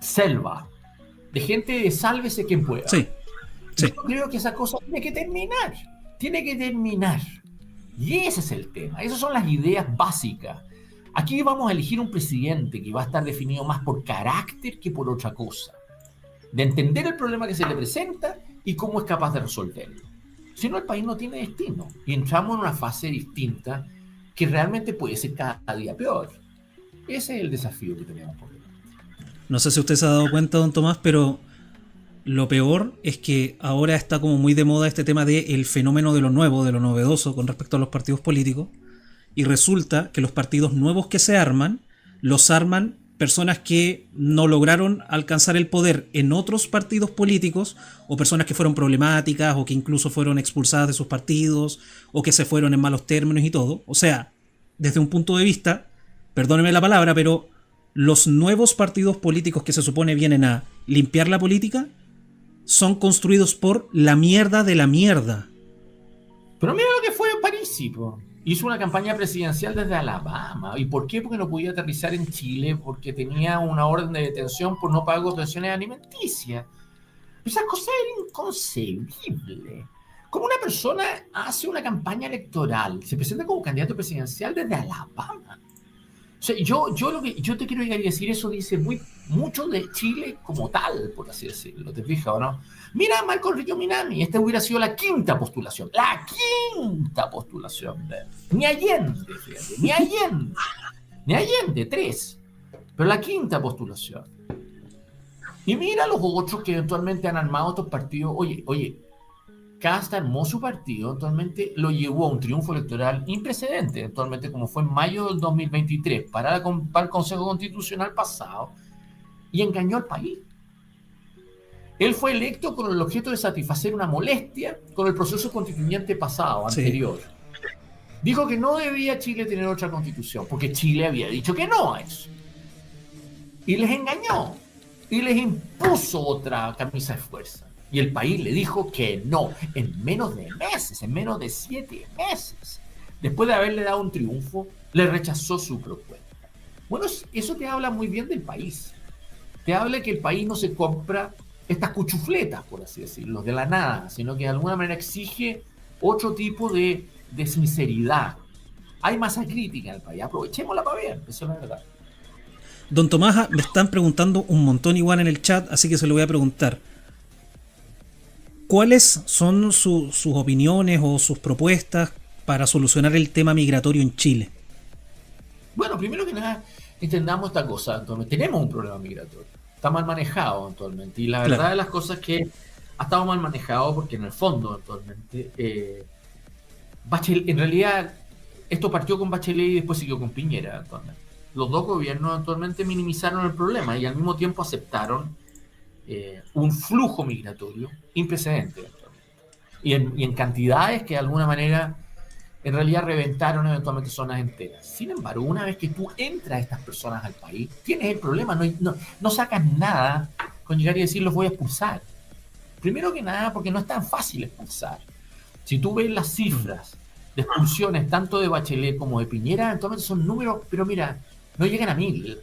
selva, de gente de sálvese quien pueda. Sí. Sí. Yo creo que esa cosa tiene que terminar. Tiene que terminar. Y ese es el tema. Esas son las ideas básicas. Aquí vamos a elegir un presidente que va a estar definido más por carácter que por otra cosa. De entender el problema que se le presenta y cómo es capaz de resolverlo. Si no, el país no tiene destino. Y entramos en una fase distinta que realmente puede ser cada día peor. Ese es el desafío que tenemos por delante. No sé si usted se ha dado cuenta, don Tomás, pero lo peor es que ahora está como muy de moda este tema del fenómeno de lo nuevo, de lo novedoso con respecto a los partidos políticos. Y resulta que los partidos nuevos que se arman, los arman personas que no lograron alcanzar el poder en otros partidos políticos, o personas que fueron problemáticas, o que incluso fueron expulsadas de sus partidos, o que se fueron en malos términos y todo. O sea, desde un punto de vista, perdóneme la palabra, pero los nuevos partidos políticos que se supone vienen a limpiar la política son construidos por la mierda de la mierda. Pero mira lo que fue Parisi, po. Hizo una campaña presidencial desde Alabama. ¿Y por qué? Porque no podía aterrizar en Chile, porque tenía una orden de detención por no pago de pensiones alimenticias. Esa cosa era inconcebible. ¿Cómo una persona hace una campaña electoral, se presenta como candidato presidencial desde Alabama? O sea, yo te quiero decir, eso dice mucho de Chile como tal, por así decirlo, ¿te fijas o no? Mira a Marco Enrique Minami, esta hubiera sido la quinta postulación de él. Ni Allende, fíjate, ni Allende, 3, pero la quinta postulación. Y mira los otros que eventualmente han armado estos partidos. Oye, Kast armó su partido, actualmente lo llevó a un triunfo electoral imprecedente, actualmente como fue en mayo del 2023, para el Consejo Constitucional pasado, y engañó al país. Él fue electo con el objeto de satisfacer una molestia con el proceso constituyente pasado, Sí. anterior. Dijo que no debía Chile tener otra constitución, porque Chile había dicho que no a eso. Y les engañó. Y les impuso otra camisa de fuerza. Y el país le dijo que no, en menos de meses, en menos de 7 meses. Después de haberle dado un triunfo, le rechazó su propuesta. Bueno, eso te habla muy bien del país. Te habla que el país no se compra estas cuchufletas, por así decirlo, de la nada, sino que de alguna manera exige otro tipo de sinceridad. Hay masa crítica en el país, aprovechémosla para bien, eso es la verdad. Don Tomás, me están preguntando un montón igual en el chat, así que se lo voy a preguntar. ¿Cuáles son sus opiniones o sus propuestas para solucionar el tema migratorio en Chile? Bueno, primero que nada, entendamos esta cosa. Entonces, tenemos un problema migratorio. Está mal manejado actualmente. Y la Claro. verdad de las cosas es que ha estado mal manejado porque en el fondo actualmente, Bachelet, en realidad, esto partió con Bachelet y después siguió con Piñera actualmente. Los dos gobiernos actualmente minimizaron el problema y al mismo tiempo aceptaron un flujo migratorio imprecedente. Y en cantidades que de alguna manera en realidad reventaron eventualmente zonas enteras. Sin embargo, una vez que tú entras a estas personas al país, tienes el problema, no sacas nada con llegar y decir los voy a expulsar. Primero que nada, porque no es tan fácil expulsar. Si tú ves las cifras de expulsiones tanto de Bachelet como de Piñera, eventualmente son números, pero mira, no llegan a 1000.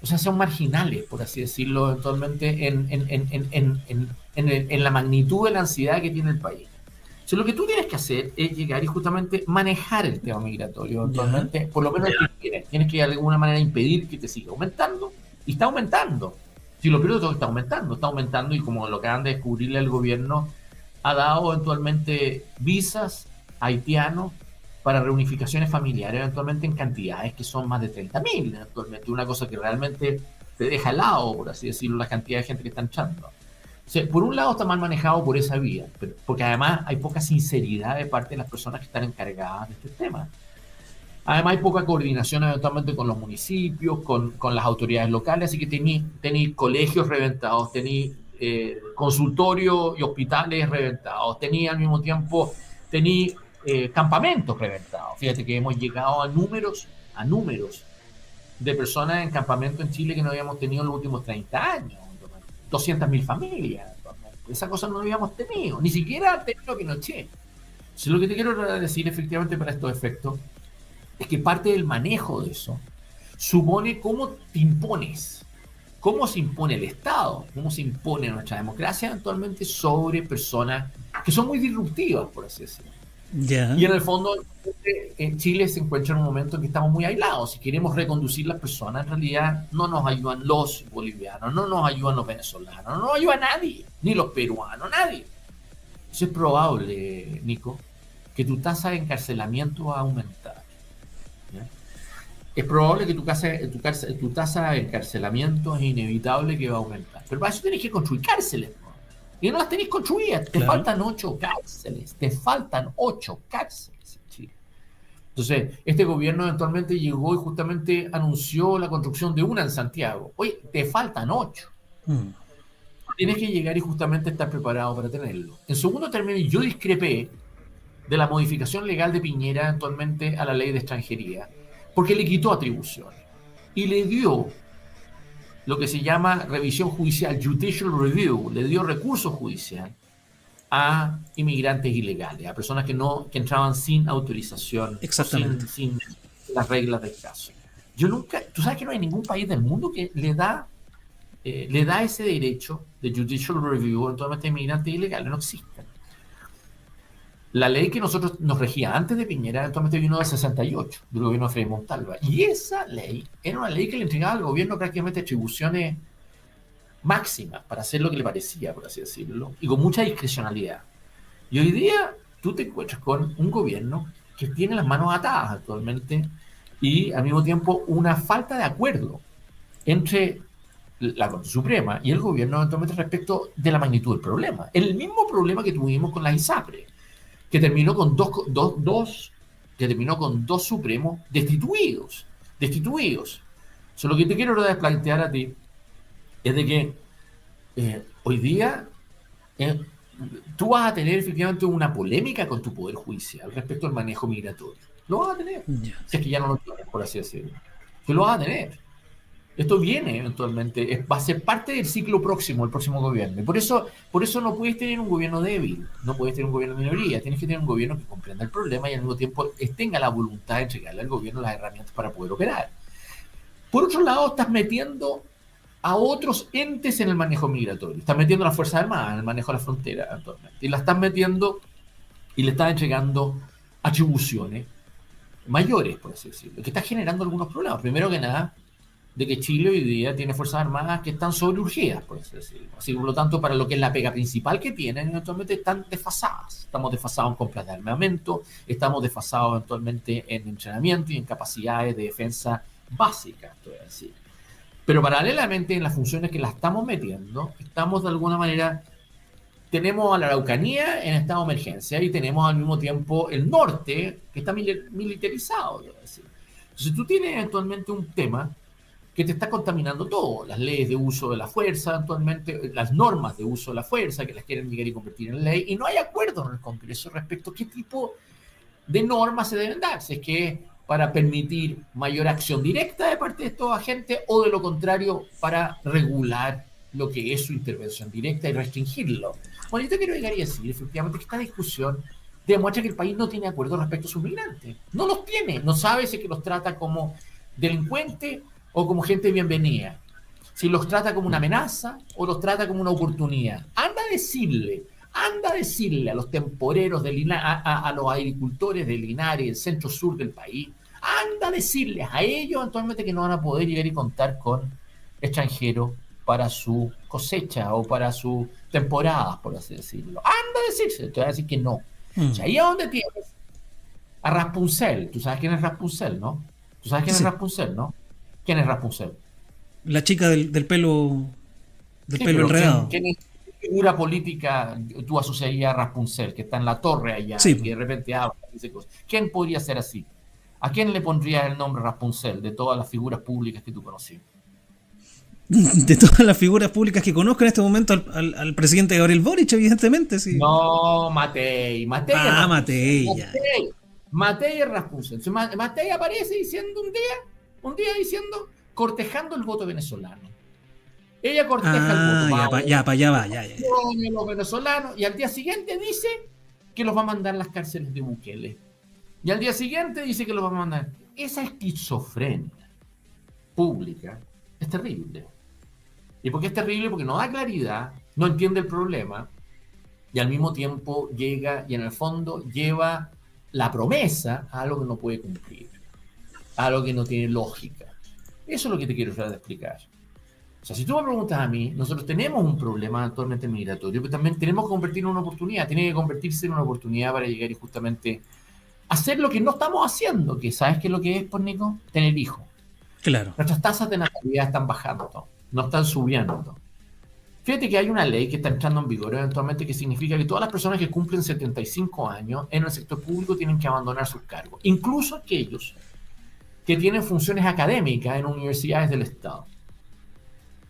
O sea, son marginales, por así decirlo, eventualmente en la magnitud de la ansiedad que tiene el país. O sea, lo que tú tienes que hacer es llegar y justamente manejar el tema migratorio. Ya. Actualmente, por lo menos tienes que de alguna manera impedir que te siga aumentando. Y está aumentando. Si lo peor de todo está aumentando y como lo acaban de descubrirle al gobierno, ha dado eventualmente visas a haitianos para reunificaciones familiares, eventualmente en cantidades que son más de 30.000, actualmente. Una cosa que realmente te deja al lado, por así decirlo, la cantidad de gente que están echando. O sea, por un lado está mal manejado por esa vía, porque además hay poca sinceridad de parte de las personas que están encargadas de este tema. Además hay poca coordinación eventualmente con los municipios, con las autoridades locales, así que tenéis colegios reventados, tenéis consultorios y hospitales reventados, tenéis al mismo tiempo tenéis campamentos reventados. Fíjate que hemos llegado a números de personas en campamento en Chile que no habíamos tenido en los últimos 30 años. 200.000 familias. Esa cosa no lo habíamos tenido, ni siquiera tenido Pinochet. Entonces, lo que te quiero decir efectivamente para estos efectos es que parte del manejo de eso supone cómo te impones, cómo se impone el Estado, cómo se impone nuestra democracia actualmente sobre personas que son muy disruptivas, por así decirlo. Ya. Y en el fondo, en Chile se encuentra en un momento en que estamos muy aislados. Si queremos reconducir las personas, en realidad no nos ayudan los bolivianos, no nos ayudan los venezolanos, no nos ayuda nadie, ni los peruanos, nadie. Eso es probable, Nico, que tu tasa de encarcelamiento va a aumentar. ¿Ya? Es probable que tu tasa de encarcelamiento es inevitable que va a aumentar. Pero para eso tienes que construir cárceles. Y no las tenéis construidas. Te Claro. faltan 8 cárceles. Te faltan 8 cárceles en Chile. Entonces, este gobierno eventualmente llegó y justamente anunció la construcción de una en Santiago. Oye, te faltan 8. Mm. Tienes que llegar y justamente estar preparado para tenerlo. En segundo término, yo discrepé de la modificación legal de Piñera actualmente a la ley de extranjería, porque le quitó atribuciones y le dio lo que se llama revisión judicial, judicial review, le dio recurso judicial a inmigrantes ilegales, a personas que entraban sin autorización o Exactamente. sin las reglas del caso. Yo nunca, tú sabes que no hay ningún país del mundo que le da ese derecho de judicial review eventualmente a inmigrantes ilegales, no existen. La ley que nosotros nos regía antes de Piñera eventualmente vino del 68, del gobierno de Frei Montalva. Y esa ley era una ley que le entregaba al gobierno prácticamente atribuciones máximas para hacer lo que le parecía, por así decirlo, y con mucha discrecionalidad. Y hoy día tú te encuentras con un gobierno que tiene las manos atadas actualmente y al mismo tiempo una falta de acuerdo entre la Corte Suprema y el gobierno eventualmente respecto de la magnitud del problema. El mismo problema que tuvimos con la ISAPRE, que terminó con dos supremos destituidos. Destituidos. Lo que te quiero plantear a ti es de que hoy día tú vas a tener efectivamente una polémica con tu poder judicial respecto al manejo migratorio. Lo vas a tener. Si es que ya no lo tienes, por así decirlo. Que lo vas a tener. Esto viene eventualmente, va a ser parte del ciclo próximo, el próximo gobierno. Y por eso no puedes tener un gobierno débil, no puedes tener un gobierno de minoría, tienes que tener un gobierno que comprenda el problema y al mismo tiempo tenga la voluntad de entregarle al gobierno las herramientas para poder operar. Por otro lado, estás metiendo a otros entes en el manejo migratorio. Estás metiendo a las Fuerzas Armadas en el manejo de la frontera actualmente. Y la estás metiendo y le estás entregando atribuciones mayores, por así decirlo, que está generando algunos problemas. Primero que nada, de que Chile hoy día tiene Fuerzas Armadas que están sobreurgidas, por así decirlo. Así, por lo tanto, para lo que es la pega principal que tienen, eventualmente están desfasadas. Estamos desfasados en compras de armamento, estamos desfasados eventualmente en entrenamiento y en capacidades de defensa básicas, esto es decir. Pero paralelamente en las funciones que las estamos metiendo, estamos de alguna manera, tenemos a la Araucanía en estado de emergencia y tenemos al mismo tiempo el norte que está militarizado, es decir. Entonces tú tienes eventualmente un tema que te está contaminando todo, las leyes de uso de la fuerza, actualmente, las normas de uso de la fuerza, que las quieren llegar y convertir en ley, y no hay acuerdo en el Congreso respecto a qué tipo de normas se deben dar, si es que para permitir mayor acción directa de parte de estos agentes, o de lo contrario, para regular lo que es su intervención directa y restringirlo. Bueno, yo te quiero llegar y decir, efectivamente, que esta discusión demuestra que el país no tiene acuerdo respecto a sus migrantes. No los tiene, no sabe si es que los trata como delincuentes o como gente bienvenida, si los trata como una amenaza o los trata como una oportunidad. Anda a decirle a los temporeros de Linares, a los agricultores de Linares, el centro sur del país, anda a decirles a ellos actualmente que no van a poder llegar y contar con extranjeros para su cosecha o para sus temporadas, por así decirlo. Anda a decirse, te voy a decir que no. O sea, ahí es donde tienes a Rapunzel. ¿Tú sabes quién es Rapunzel, no? ¿Tú sabes quién es Rapunzel, no? ¿Quién es Rapunzel? La chica del pelo enredado. ¿Quién es figura política tú asociarías a Rapunzel, que está en la torre allá, Sí. y que de repente habla y dice cosas? ¿Quién podría ser así? ¿A quién le pondrías el nombre Rapunzel de todas las figuras públicas que tú conocías? De todas las figuras públicas que conozco en este momento, al presidente Gabriel Boric, evidentemente, sí. No, Matei. Matei, ya. Matei es Rapunzel. Matei aparece diciendo un día diciendo, cortejando el voto venezolano. Ella corteja el voto. Ya, para allá va. Los venezolanos, y al día siguiente dice que los va a mandar a las cárceles de Bukele. Y al día siguiente dice que los va a mandar. Esa esquizofrenia pública es terrible. ¿Y por qué es terrible? Porque no da claridad, no entiende el problema, y al mismo tiempo llega y en el fondo lleva la promesa a algo que no puede cumplir, a algo que no tiene lógica. Eso es lo que te quiero tratar de explicar. O sea, si tú me preguntas a mí, nosotros tenemos un problema actualmente migratorio, pero también tenemos que convertirlo en una oportunidad, tiene que convertirse en una oportunidad para llegar y justamente hacer lo que no estamos haciendo, que ¿sabes qué es lo que es, por Nico? Tener hijos. Claro. Nuestras tasas de natalidad están bajando, no están subiendo. Fíjate que hay una ley que está entrando en vigor eventualmente que significa que todas las personas que cumplen 75 años en el sector público tienen que abandonar sus cargos, incluso aquellos que tienen funciones académicas en universidades del Estado.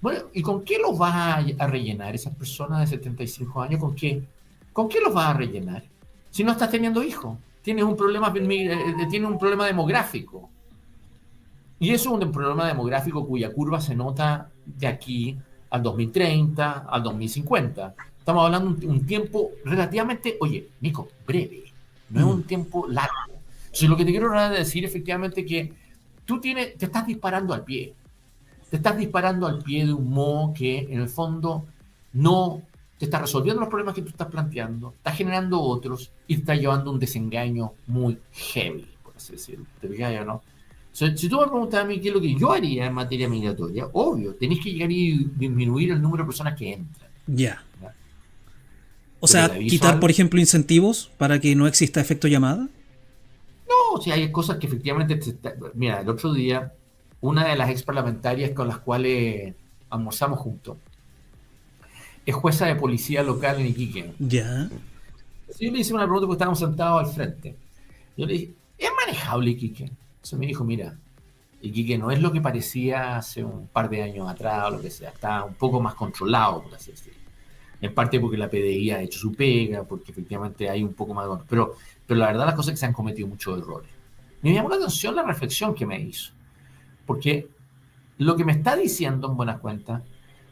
Bueno, ¿y con qué los vas a rellenar esas personas de 75 años? ¿Con qué los vas a rellenar? Si no estás teniendo hijos, tienes un problema demográfico. Y eso es un problema demográfico cuya curva se nota de aquí al 2030, al 2050. Estamos hablando de un tiempo relativamente, oye, Nico, breve. No es un tiempo largo. Entonces, lo que te quiero decir efectivamente que tú te estás disparando al pie. Te estás disparando al pie de un modo que en el fondo no te está resolviendo los problemas que tú estás planteando, está generando otros y te está llevando a un desengaño muy heavy, por así decirlo. ¿Te fijas o no? Si tú me preguntas a mí qué es lo que yo haría en materia migratoria, obvio, tenés que llegar y disminuir el número de personas que entran. Ya. O sea, quitar, por ejemplo, incentivos para que no exista efecto llamada. No, o sea, hay cosas que efectivamente... Mira, el otro día, una de las ex parlamentarias con las cuales almorzamos juntos, es jueza de policía local en Iquique. Ya. Yo le hice una pregunta porque estábamos sentados al frente. Yo le dije, ¿es manejable Iquique? Entonces me dijo, mira, Iquique no es lo que parecía hace un par de años atrás o lo que sea, está un poco más controlado, por así decirlo. En parte porque la PDI ha hecho su pega, porque efectivamente hay un poco más de... Pero la verdad las cosas es que se han cometido muchos errores. Me llamó la atención la reflexión que me hizo, porque lo que me está diciendo en buenas cuentas,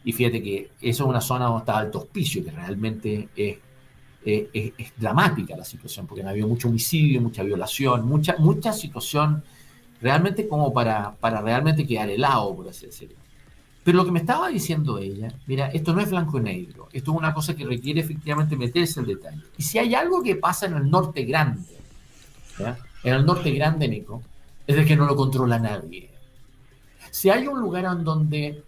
y fíjate que eso es una zona donde está Alto Hospicio, que realmente es dramática la situación, porque ha habido mucho homicidio, mucha violación, mucha situación realmente como para realmente quedar helado, por así decirlo. Pero lo que me estaba diciendo ella, mira, esto no es blanco y negro, esto es una cosa que requiere efectivamente meterse en detalle. Y si hay algo que pasa en el norte grande, ¿ya? En el norte grande, Nico, es de que no lo controla nadie. Si hay un lugar en donde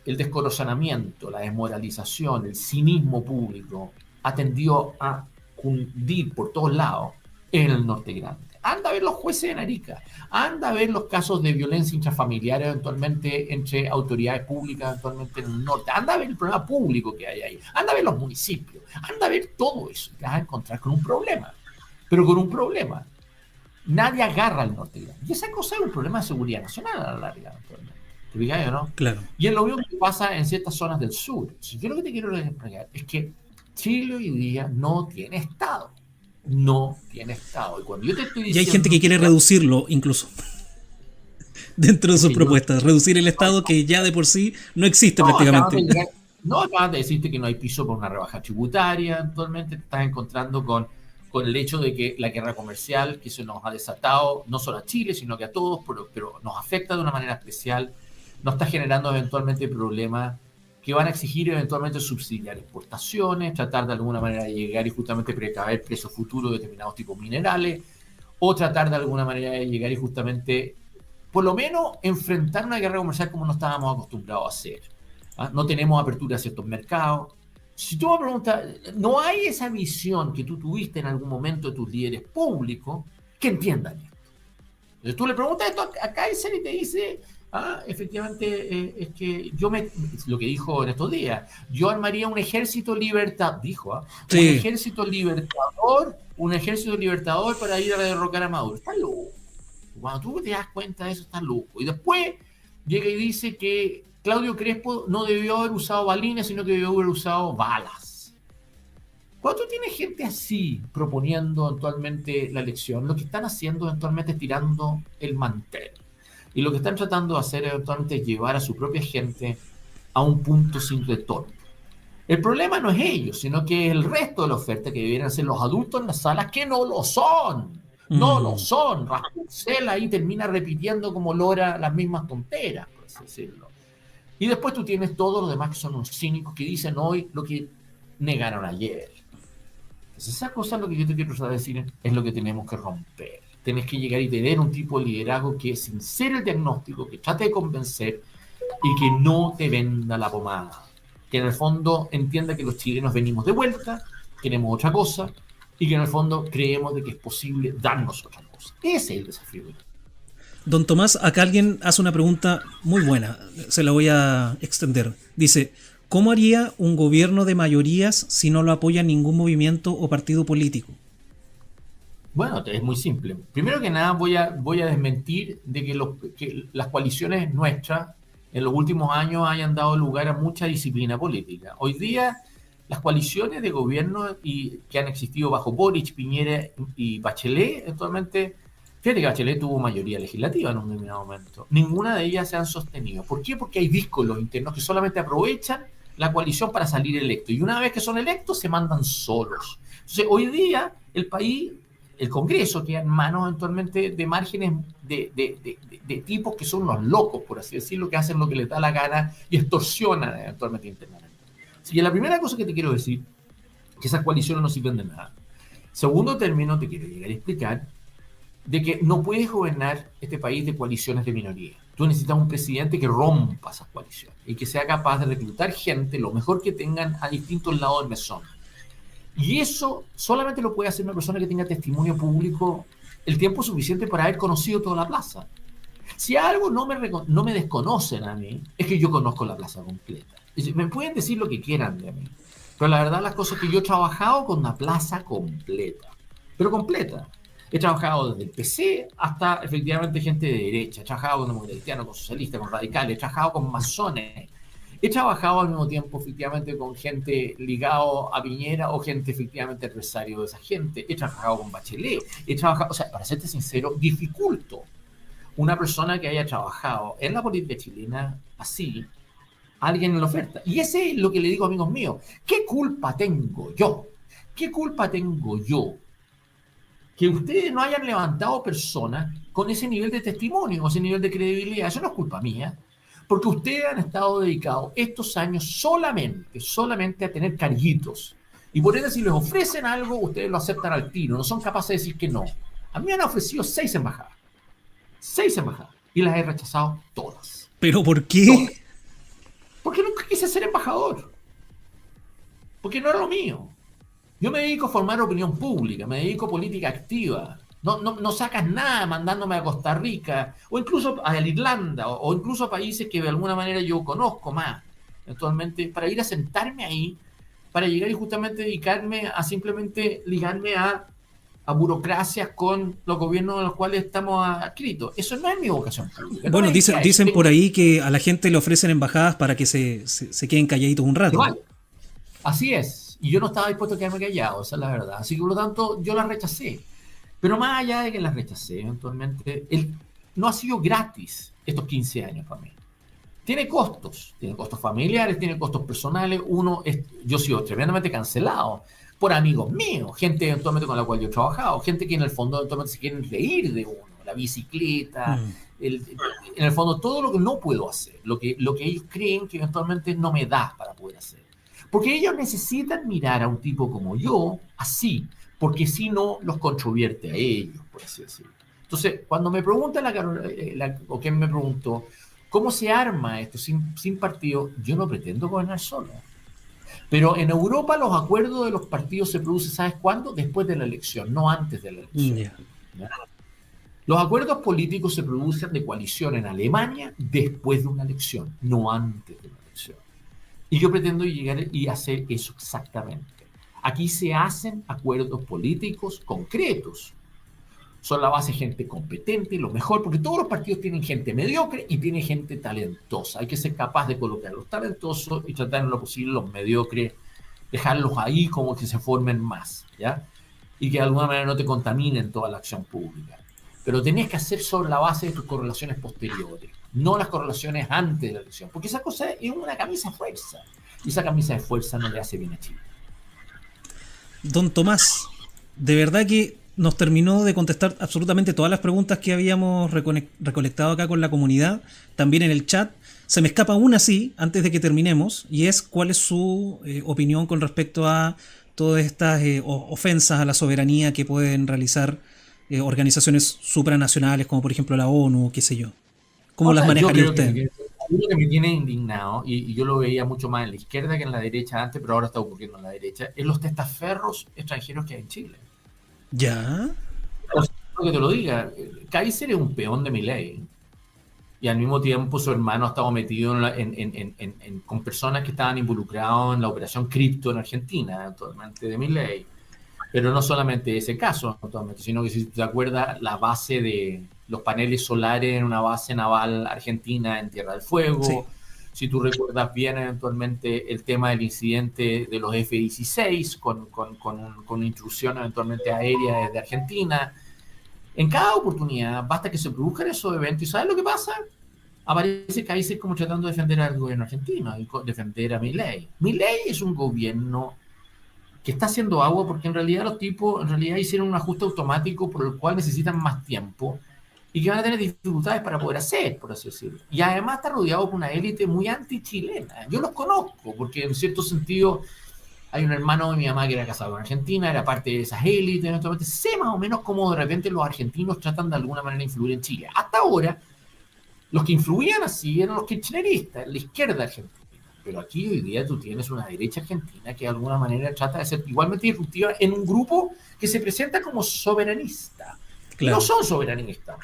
el descorazonamiento, la desmoralización, el cinismo público ha tendido a cundir por todos lados, es en el norte grande. Anda a ver los jueces en Arica, anda a ver los casos de violencia intrafamiliar eventualmente entre autoridades públicas eventualmente en el norte, anda a ver el problema público que hay ahí, anda a ver los municipios, anda a ver todo eso, te vas a encontrar con un problema, pero con un problema. Nadie agarra al norte grande. Y esa cosa es un problema de seguridad nacional a la larga, actualmente. ¿Te fijas o no? Claro. Y es lo mismo que pasa en ciertas zonas del sur. Yo lo que te quiero explicar es que Chile hoy día no tiene Estado. No tiene Estado. Y cuando yo te estoy diciendo... Y hay gente que quiere reducirlo incluso. Dentro de sus propuestas. Reducir el Estado que ya de por sí no existe prácticamente. Acabas de decirte que no hay piso por una rebaja tributaria. Actualmente te estás encontrando con el hecho de que la guerra comercial que se nos ha desatado, no solo a Chile, sino que a todos, pero nos afecta de una manera especial, nos está generando eventualmente problemas que van a exigir eventualmente subsidiar exportaciones, tratar de alguna manera de llegar y justamente precaver precios futuros de determinados tipos minerales, o tratar de alguna manera de llegar y justamente, por lo menos, enfrentar una guerra comercial como no estábamos acostumbrados a hacer. ¿Ah? No tenemos apertura a ciertos mercados. Si tú me preguntas, ¿no hay esa visión que tú tuviste en algún momento de tus líderes públicos que entiendan esto? Entonces tú le preguntas esto a Kaiser y te dice, efectivamente, es que lo que dijo en estos días, yo armaría un ejército dijo, sí. un ejército libertador para ir a derrocar a Maduro. Está loco. Cuando tú te das cuenta de eso, está loco. Y después llega y dice que Claudio Crespo no debió haber usado balines, sino que debió haber usado balas. Cuando tú tienes gente así proponiendo actualmente la elección, lo que están haciendo eventualmente es tirando el mantel. Y lo que están tratando de hacer eventualmente es llevar a su propia gente a un punto sin retorno. El problema no es ellos, sino que el resto de la oferta que deberían ser los adultos en las salas, que no lo son. No lo son. Raspucel ahí termina repitiendo como lora las mismas tonteras, por así decirlo. Y después tú tienes todos los demás que son unos cínicos que dicen hoy lo que negaron ayer. Entonces esa cosa, lo que yo te quiero decir, es lo que tenemos que romper. Tienes que llegar y tener un tipo de liderazgo que sincere el diagnóstico, que trate de convencer y que no te venda la pomada. Que en el fondo entienda que los chilenos venimos de vuelta, queremos otra cosa y que en el fondo creemos de que es posible darnos otra cosa. Ese es el desafío. Don Tomás, acá alguien hace una pregunta muy buena, se la voy a extender. Dice, ¿cómo haría un gobierno de mayorías si no lo apoya ningún movimiento o partido político? Bueno, es muy simple. Primero que nada voy a desmentir de que las coaliciones nuestras en los últimos años hayan dado lugar a mucha disciplina política. Hoy día las coaliciones de gobierno que han existido bajo Boric, Piñera y Bachelet actualmente... Fíjate que Bachelet tuvo mayoría legislativa en un determinado momento. Ninguna de ellas se han sostenido. ¿Por qué? Porque hay díscolos internos que solamente aprovechan la coalición para salir electos. Y una vez que son electos, se mandan solos. Entonces, hoy día, el país, el Congreso, queda en manos eventualmente de márgenes de tipos que son unos locos, por así decirlo, que hacen lo que les da la gana y extorsionan eventualmente internamente. Así que la primera cosa que te quiero decir es que esas coaliciones no sirven de nada. Segundo término, te quiero llegar a explicar de que no puedes gobernar este país de coaliciones de minoría. Tú necesitas un presidente que rompa esas coaliciones y que sea capaz de reclutar gente, lo mejor que tengan a distintos lados del mesón. Y eso solamente lo puede hacer una persona que tenga testimonio público el tiempo suficiente para haber conocido toda la plaza. Si algo no me desconocen a mí, es que yo conozco la plaza completa. Me pueden decir lo que quieran de mí, pero la verdad las cosas es que yo he trabajado con una plaza completa, pero completa. He trabajado desde el PC hasta efectivamente gente de derecha. He trabajado con democratas, con socialistas, con radicales. He trabajado con masones. He trabajado al mismo tiempo efectivamente con gente ligado a Piñera o gente efectivamente adversario de esa gente. He trabajado con Bachelet. He trabajado, o sea, para serte sincero, dificulto una persona que haya trabajado en la política chilena así, alguien en la oferta. Y ese es lo que le digo a amigos míos. ¿Qué culpa tengo yo? ¿Qué culpa tengo yo que ustedes no hayan levantado personas con ese nivel de testimonio, ese nivel de credibilidad? Eso no es culpa mía, porque ustedes han estado dedicados estos años solamente a tener carguitos. Y por eso si les ofrecen algo, ustedes lo aceptan al tiro, no son capaces de decir que no. A mí me han ofrecido 6 embajadas. 6 embajadas. Y las he rechazado todas. ¿Pero por qué? Todas. Porque nunca quise ser embajador. Porque no era lo mío. Yo me dedico a formar opinión pública, me dedico a política activa. No sacas nada mandándome a Costa Rica, o incluso a la Irlanda, o incluso a países que de alguna manera yo conozco más, actualmente, para ir a sentarme ahí, para llegar y justamente dedicarme a simplemente ligarme a burocracias con los gobiernos de los cuales estamos adscritos. Eso no es mi vocación pública. Bueno, no dicen por ahí que a la gente le ofrecen embajadas para que se queden calladitos un rato. Vale. Así es. Y yo no estaba dispuesto a quedarme callado, esa es la verdad. Así que por lo tanto yo la rechacé. Pero más allá de que la rechacé, eventualmente, no ha sido gratis estos 15 años para mí. Tiene costos familiares, tiene costos personales. Yo he sido tremendamente cancelado por amigos míos, gente eventualmente con la cual yo he trabajado, gente que en el fondo eventualmente se quieren reír de uno, la bicicleta, en el fondo todo lo que no puedo hacer, lo que ellos creen que eventualmente no me da para poder hacer. Porque ellos necesitan mirar a un tipo como yo así, porque si no los controvierte a ellos, por así decirlo. Entonces, cuando me pregunta o quien me preguntó, ¿cómo se arma esto sin partido? Yo no pretendo gobernar solo. Pero en Europa los acuerdos de los partidos se producen, ¿sabes cuándo? Después de la elección, no antes de la elección. ¿Ya? Los acuerdos políticos se producen de coalición en Alemania después de una elección, no antes de una elección. Y yo pretendo llegar y hacer eso exactamente. Aquí se hacen acuerdos políticos concretos. Son la base gente competente, lo mejor, porque todos los partidos tienen gente mediocre y tienen gente talentosa. Hay que ser capaz de colocar a los talentosos y tratar en lo posible los mediocres, dejarlos ahí como que se formen más, ¿ya? Y que de alguna manera no te contaminen toda la acción pública. Pero tenés que hacer sobre la base de tus correlaciones posteriores, no las correlaciones antes de la elección, porque esa cosa es una camisa de fuerza, y esa camisa de fuerza no le hace bien a Chile. Don Tomás, de verdad que nos terminó de contestar absolutamente todas las preguntas que habíamos recolectado acá con la comunidad, también en el chat. Se me escapa una sí, antes de que terminemos, y es cuál es su opinión con respecto a todas estas ofensas a la soberanía que pueden realizar organizaciones supranacionales, como por ejemplo la ONU, qué sé yo. ¿Cómo las manejaría usted? Lo que me tiene indignado, y yo lo veía mucho más en la izquierda que en la derecha antes, pero ahora está ocurriendo en la derecha, es los testaferros extranjeros que hay en Chile. ¿Ya? Que te lo diga, Kaiser es un peón de Milei, y al mismo tiempo su hermano ha estado metido con personas que estaban involucrados en la operación cripto en Argentina, actualmente de Milei. Pero no solamente ese caso, sino que si te acuerdas, la base de los paneles solares en una base naval argentina en Tierra del Fuego. Sí. Si tú recuerdas bien eventualmente el tema del incidente de los F-16 con intrusión eventualmente aérea desde Argentina. En cada oportunidad basta que se produzcan esos eventos y ¿sabes lo que pasa? Aparece Kaiser como tratando de defender al gobierno argentino y defender a Milei. Milei es un gobierno que está haciendo agua porque en realidad los tipos hicieron un ajuste automático por el cual necesitan más tiempo y que van a tener dificultades para poder hacer, por así decirlo. Y además está rodeado por una élite muy anti-chilena. Yo los conozco porque en cierto sentido hay un hermano de mi mamá que era casado con Argentina, era parte de esas élites, sé más o menos cómo de repente los argentinos tratan de alguna manera de influir en Chile. Hasta ahora, los que influían así eran los kirchneristas, la izquierda argentina. Pero aquí hoy día tú tienes una derecha argentina que de alguna manera trata de ser igualmente disruptiva en un grupo que se presenta como soberanista. Claro. No son soberanistas,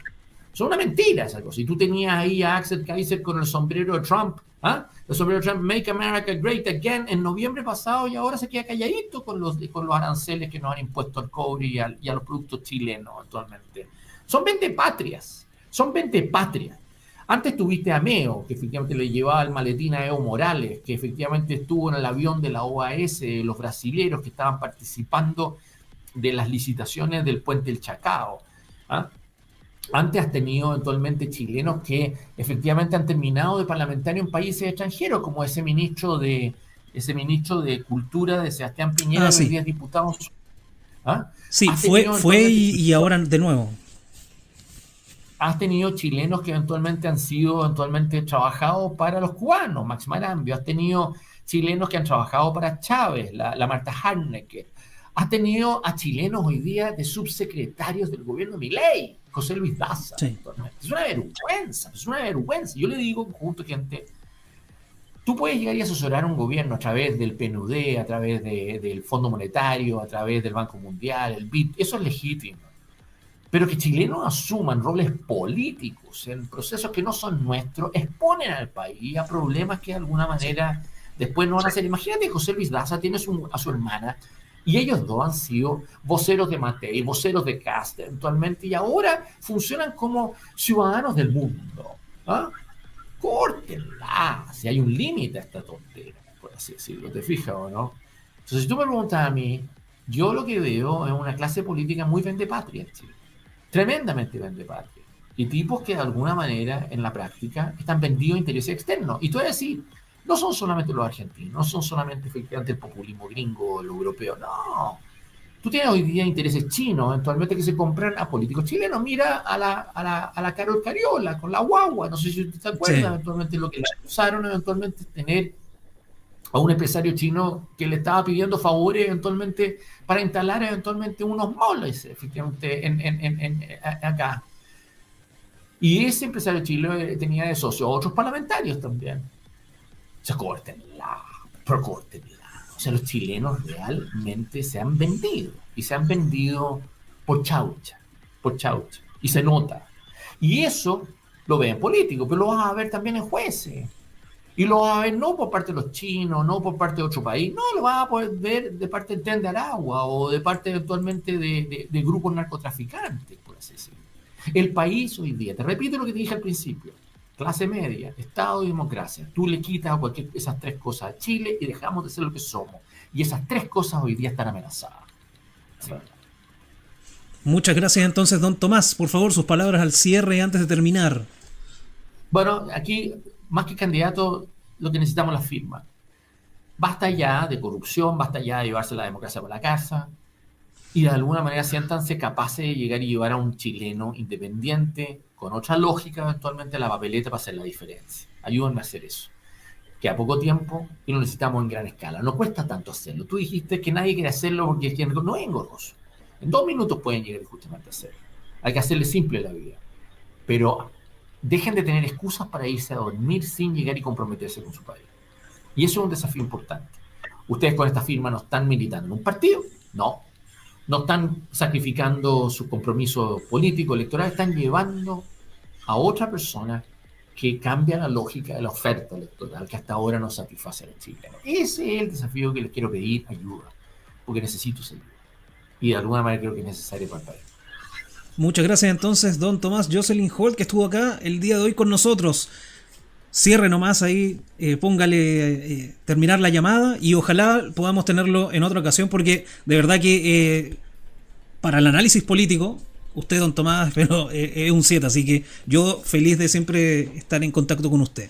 Son una mentira esa cosa. Y tú tenías ahí a Axel Kaiser con el sombrero de Trump, ¿ah? El sombrero de Trump, Make America Great Again, en noviembre pasado, y ahora se queda calladito con los aranceles que nos han impuesto al cobre y a los productos chilenos actualmente. Son 20 patrias, son 20 patrias. Antes tuviste a Meo, que efectivamente le llevaba el maletín a Evo Morales, que efectivamente estuvo en el avión de la OAS, los brasileros que estaban participando de las licitaciones del puente del Chacao. ¿Ah? Antes has tenido eventualmente chilenos que efectivamente han terminado de parlamentario en países extranjeros, como ese ministro de Cultura de Sebastián Piñera, que hoy Sí. día es diputado. ¿Ah? Sí, Has fue y ahora de nuevo. Has tenido chilenos que eventualmente han sido trabajado para los cubanos, Max Marambio. Has tenido chilenos que han trabajado para Chávez, la Marta Harnecker. Has tenido a chilenos hoy día de subsecretarios del gobierno de Milei, José Luis Daza. Sí. Es una vergüenza, es una vergüenza. Yo le digo, junto gente, tú puedes llegar y asesorar a un gobierno a través del PNUD, a través del Fondo Monetario, a través del Banco Mundial, el BID, eso es legítimo. Pero que chilenos asuman roles políticos en procesos que no son nuestros, exponen al país a problemas que de alguna manera después no van a ser. Imagínate que José Luis Daza tiene a su hermana y ellos dos han sido voceros de Matei, voceros de Kast eventualmente, y ahora funcionan como ciudadanos del mundo. ¿Ah? Córtenla, si hay un límite a esta tontera, por así decirlo, ¿te fijas o no? Entonces, si tú me preguntas a mí, yo lo que veo es una clase política muy vendepatria en Chile. Tremendamente vendepatria. Y tipos que de alguna manera, en la práctica, están vendidos a intereses externos. Y tú vas a decir, no son solamente los argentinos, no son solamente efectivamente el populismo gringo, el europeo, no. Tú tienes hoy día intereses chinos, eventualmente, que se compran a políticos chilenos. Mira a la Carol Cariola con la guagua, no sé si usted se acuerda, sí. Eventualmente lo que le acusaron eventualmente tener a un empresario chino que le estaba pidiendo favores eventualmente para instalar eventualmente unos moles, efectivamente, acá. Y ese empresario chino tenía de socio a otros parlamentarios también. O sea, córtenla. O sea, los chilenos realmente se han vendido. Y se han vendido por chaucha. Y se nota. Y eso lo ven políticos, pero lo vas a ver también en jueces. Y lo vas a ver no por parte de los chinos, no por parte de otro país, no, lo vas a poder ver de parte del Tren de Aragua o de parte eventualmente de grupos narcotraficantes, por así decirlo. El país hoy día, te repito lo que te dije al principio, clase media, Estado y democracia, tú le quitas a esas tres cosas a Chile y dejamos de ser lo que somos. Y esas tres cosas hoy día están amenazadas. Sí. Muchas gracias entonces, don Tomás. Por favor, sus palabras al cierre antes de terminar. Bueno, aquí, más que candidato, lo que necesitamos es la firma. Basta ya de corrupción, basta ya de llevarse la democracia por la casa y de alguna manera siéntanse capaces de llegar y llevar a un chileno independiente, con otra lógica eventualmente a la papeleta para hacer la diferencia. Ayúdenme a hacer eso. Que a poco tiempo y lo necesitamos en gran escala. No cuesta tanto hacerlo. Tú dijiste que nadie quiere hacerlo porque no es engorroso. En 2 minutos pueden llegar justamente a hacerlo. Hay que hacerle simple la vida. Pero dejen de tener excusas para irse a dormir sin llegar y comprometerse con su país. Y eso es un desafío importante. Ustedes con esta firma no están militando en un partido, no. No están sacrificando su compromiso político, electoral, están llevando a otra persona que cambia la lógica de la oferta electoral que hasta ahora no satisface a los chilenos. Ese es el desafío que les quiero pedir ayuda, porque necesito esa ayuda. Y de alguna manera creo que es necesario para el país. Muchas gracias entonces, don Tomás Jocelyn Holt, que estuvo acá el día de hoy con nosotros. Cierre nomás ahí, póngale terminar la llamada y ojalá podamos tenerlo en otra ocasión, porque de verdad que para el análisis político, usted, don Tomás, pero es un 7, así que yo feliz de siempre estar en contacto con usted.